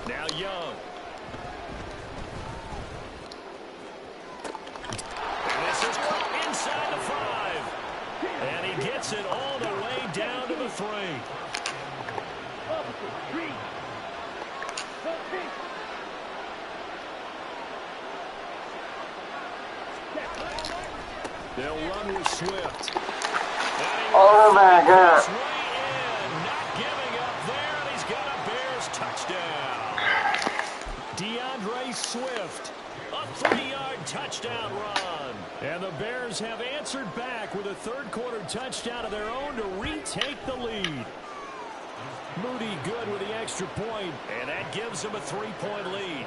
Speaker 1: Now Young. And this is caught inside the 5. And he gets it all the way down to the 3. They'll run with Swift.
Speaker 10: Oh, my God.
Speaker 1: Not giving up there, and he's got a Bears touchdown. DeAndre Swift, a 3-yard touchdown run. And the Bears have answered back with a third-quarter touchdown of their own to retake the lead. Moody good with the extra point, and that gives them a 3-point lead.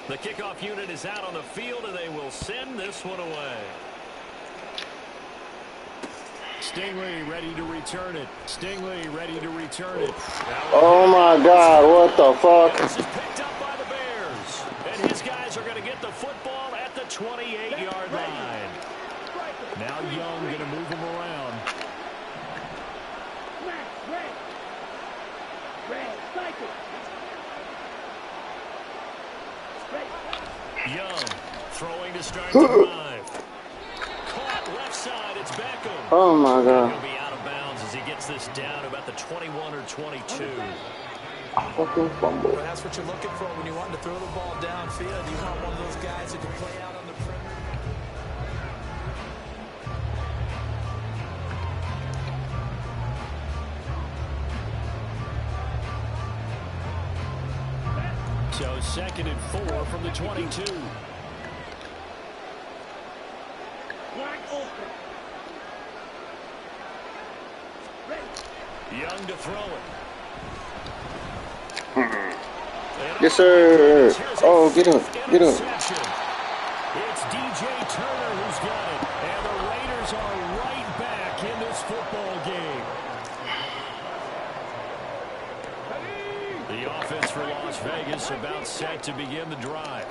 Speaker 1: The kickoff unit is out on the field, and they will send this one away. Stingley ready to return it. Stingley ready to return it.
Speaker 10: Oh, my God. What the fuck?
Speaker 1: This is picked up by the Bears. And his guys are going to get the football at the 28-yard line. Now Young going to move him around. Young throwing to start the drive. Caught left side. It's Beckham.
Speaker 10: Oh, my God.
Speaker 1: He'll be out of bounds as he gets this down to about the 21 or 22.
Speaker 10: Fucking fumble.
Speaker 2: But that's what you're looking for when you want to throw the ball downfield. You want one of those guys who can play out on the perimeter.
Speaker 1: So 2nd and 4 from the 22. Young to throw it.
Speaker 10: Yes, sir. Oh, get him. Get him.
Speaker 1: It's DJ Turner who's got it. And the Raiders are right back in this football game. The offense for Las Vegas about set to begin the drive.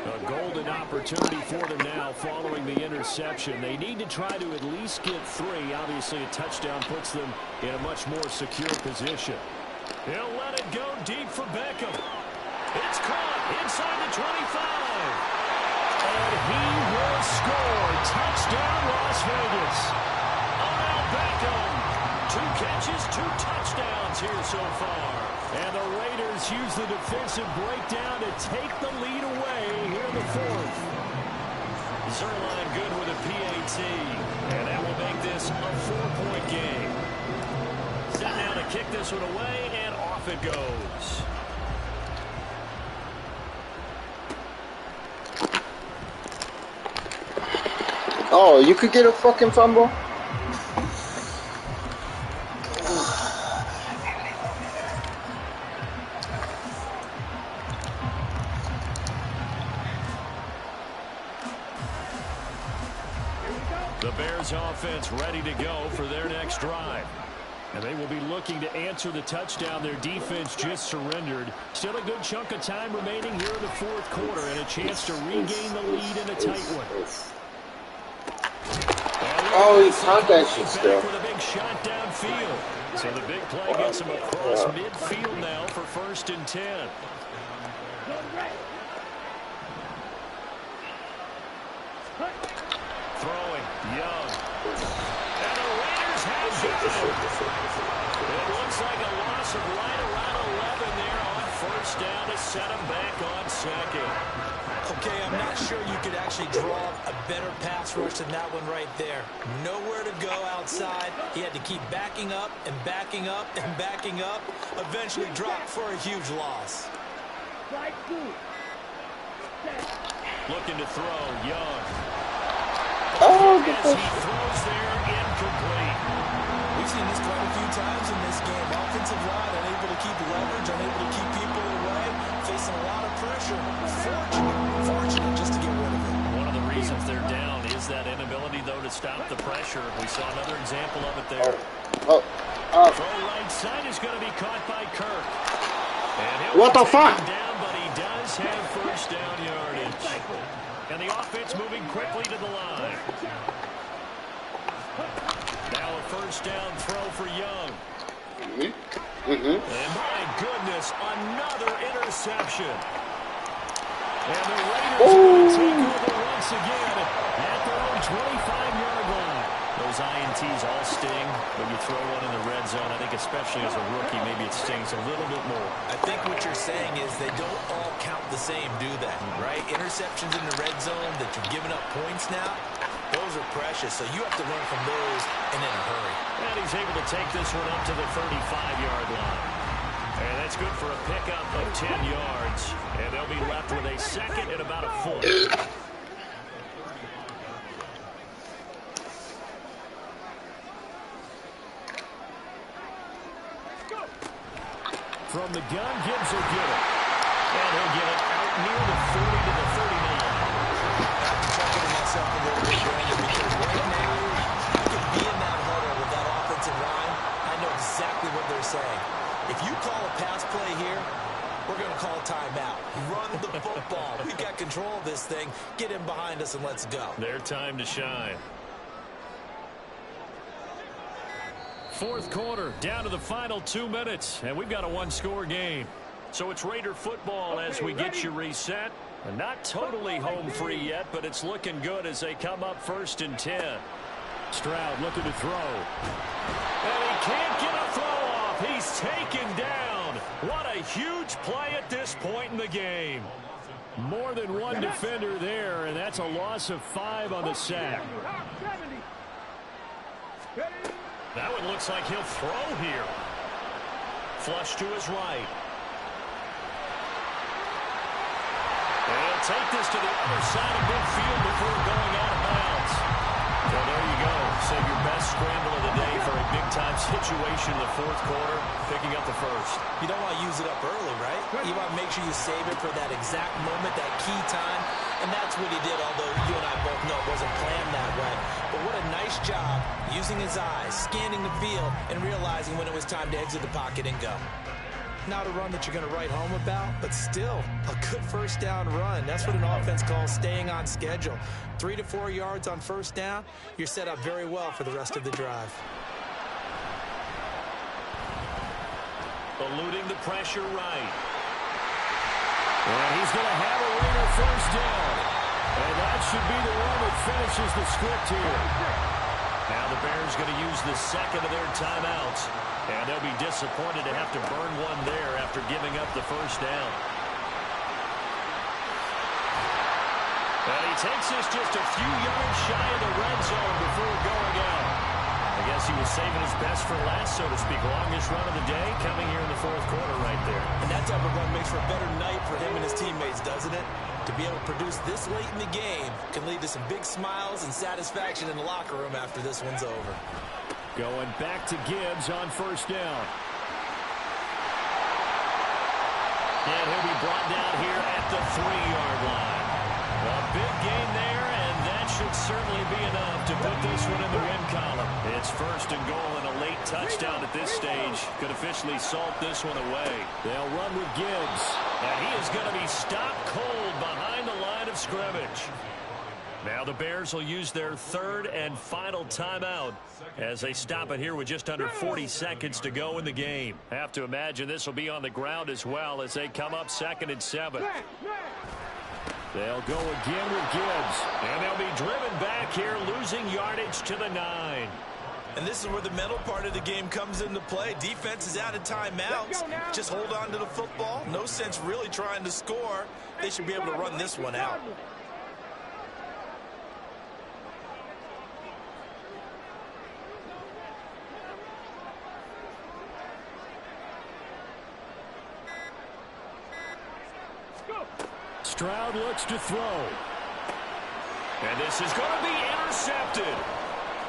Speaker 4: A golden opportunity for them now following the interception. They need to try to at least get 3. Obviously, a touchdown puts them in a much more secure position. He'll let it go deep for Beckham. It's caught inside the 25. And he will score. Touchdown, Las Vegas. Odell Beckham. 2 catches, 2 touchdowns here so far. And the Raiders use the defensive breakdown to take the lead away here in the 4th. Zuerlein good with a PAT. And that will make this a 4-point game. Set now to kick this one away, and off it goes.
Speaker 10: Oh, you could get a fucking fumble?
Speaker 4: The Bears offense ready to go for their next drive. And they will be looking to answer the touchdown their defense just surrendered. Still a good chunk of time remaining here in the 4th quarter and a chance to regain the lead in a tight one.
Speaker 10: Oh, he caught that shit still.
Speaker 4: With a big shot downfield. So the big play gets him across midfield now for 1st and 10. Throwing, Young. And the Raiders have got it. It looks like a loss of right around 11 there on 1st down to set him back on 2nd.
Speaker 2: Okay, I'm not sure you could actually draw a better pass rush than that one right there. Nowhere to go outside. He had to keep backing up and backing up and backing up. Eventually dropped for a huge loss.
Speaker 4: Looking to throw, Young.
Speaker 10: Oh,
Speaker 4: as he throws there, incomplete.
Speaker 2: We've seen this quite a few times in this game. Offensive line unable to keep leverage, unable to keep people away, facing a lot of pressure. Fortunate just to get rid of it.
Speaker 4: One of the reasons they're down is that inability, though, to stop the pressure. We saw another example of it there.
Speaker 10: Oh.
Speaker 4: Throw right side is going to be caught by Kirk. And
Speaker 10: What the fuck?
Speaker 4: Down, but he does have 1st down yardage. And the offense moving quickly to the line. Now a 1st down throw for Young. And my goodness, another interception. And the Raiders are going to take over once again at their own 25-yard line. Those INTs all sting, but you throw one in the red zone. I think especially as a rookie, maybe it stings a little bit more.
Speaker 2: I think what you're saying is they don't all count the same, do they? Right? Interceptions in the red zone that you're giving up points now, those are precious. So you have to learn from those and in a hurry.
Speaker 4: And he's able to take this one up to the 35-yard line. And that's good for a pickup of 10 yards. And they'll be left with a 2nd and about a 4. From the gun, Gibbs will get it. And he'll get it out near the 40 to the 39.
Speaker 2: I'm checking myself a little bit, Brandon, because right now, you could be in that huddle with that offensive line. I know exactly what they're saying. If you call a pass play here, we're going to call timeout. Run the football. We got control of this thing. Get him behind us and let's go.
Speaker 4: Their time to shine. 4th quarter, down to the final 2 minutes, and we've got a 1-score game. So it's Raider football as we get you reset. And not totally home free yet, but it's looking good as they come up 1st and 10. Stroud looking to throw. And he can't get a throw off. He's taken down. What a huge play at this point in the game. More than one defender there, and that's a loss of 5 on the sack. That one looks like he'll throw here. Flush to his right. And he'll take this to the other side of midfield before going out of bounds. Well, there you go. Save your best scramble of the day for a big-time situation in the 4th quarter, picking up the 1st.
Speaker 2: You don't want to use it up early, right? You want to make sure you save it for that exact moment, that key time. And that's what he did, although you and I both know it wasn't planned that way. But what a nice job using his eyes, scanning the field, and realizing when it was time to exit the pocket and go. Not a run that you're going to write home about, but still a good first down run. That's what an offense calls staying on schedule. 3 to 4 yards on first down, you're set up very well for the rest of the drive.
Speaker 1: Eluding the pressure right.
Speaker 4: And he's going to have a Raider first down. And that should be the one that finishes the script here.
Speaker 1: Now the Bears going to use the second of their timeouts. And they'll be disappointed to have to burn one there after giving up the first down. And he takes this just a few yards shy of the red zone before going out. I guess he was saving his best for last, so to speak. Longest run of the day coming here in the fourth quarter right there.
Speaker 3: And that type of run makes for a better night for him and his teammates, doesn't it? To be able to produce this late in the game can lead to some big smiles and satisfaction in the locker room after this one's over.
Speaker 4: Going back to Gibbs on first down.
Speaker 1: And he'll be brought down here at the 3-yard line. A big gain there, and that should certainly be enough to put this one in the win column. It's first and goal, and a late touchdown at this stage could officially salt this one away.
Speaker 4: They'll run with Gibbs.
Speaker 1: And he is going to be stopped cold behind the line of scrimmage. Now the Bears will use their third and final timeout as they stop it here with just under 40 seconds to go in the game. Have to imagine this will be on the ground as well as they come up 2nd and 7.
Speaker 4: They'll go again with Gibbs.
Speaker 1: And they'll be driven back here, losing yardage to the 9.
Speaker 3: And this is where the mental part of the game comes into play. Defense is out of timeouts. Just hold on to the football. No sense really trying to score. They should be able to run this one out.
Speaker 4: Stroud looks to throw.
Speaker 1: And this is going to be intercepted.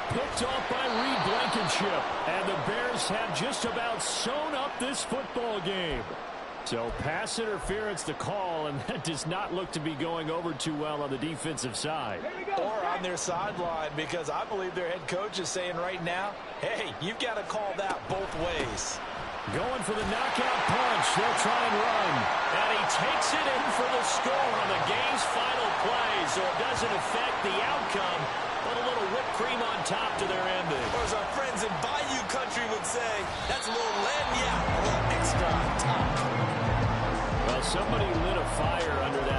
Speaker 4: Picked off by Reed Blankenship. And the Bears have just about sewn up this football game. So pass interference the call, and that does not look to be going over too well on the defensive side.
Speaker 3: Or on their sideline, because I believe their head coach is saying right now, hey, you've got to call that both ways.
Speaker 4: Going for the knockout punch. They'll try and run.
Speaker 1: And he takes it in for the score on the game's final play, so it doesn't affect the outcome, but a little whipped cream on top to their ending.
Speaker 3: Or as our friends in Bayou Country would say, that's a little lagniappe, a little extra on top.
Speaker 4: Well, somebody lit a fire under that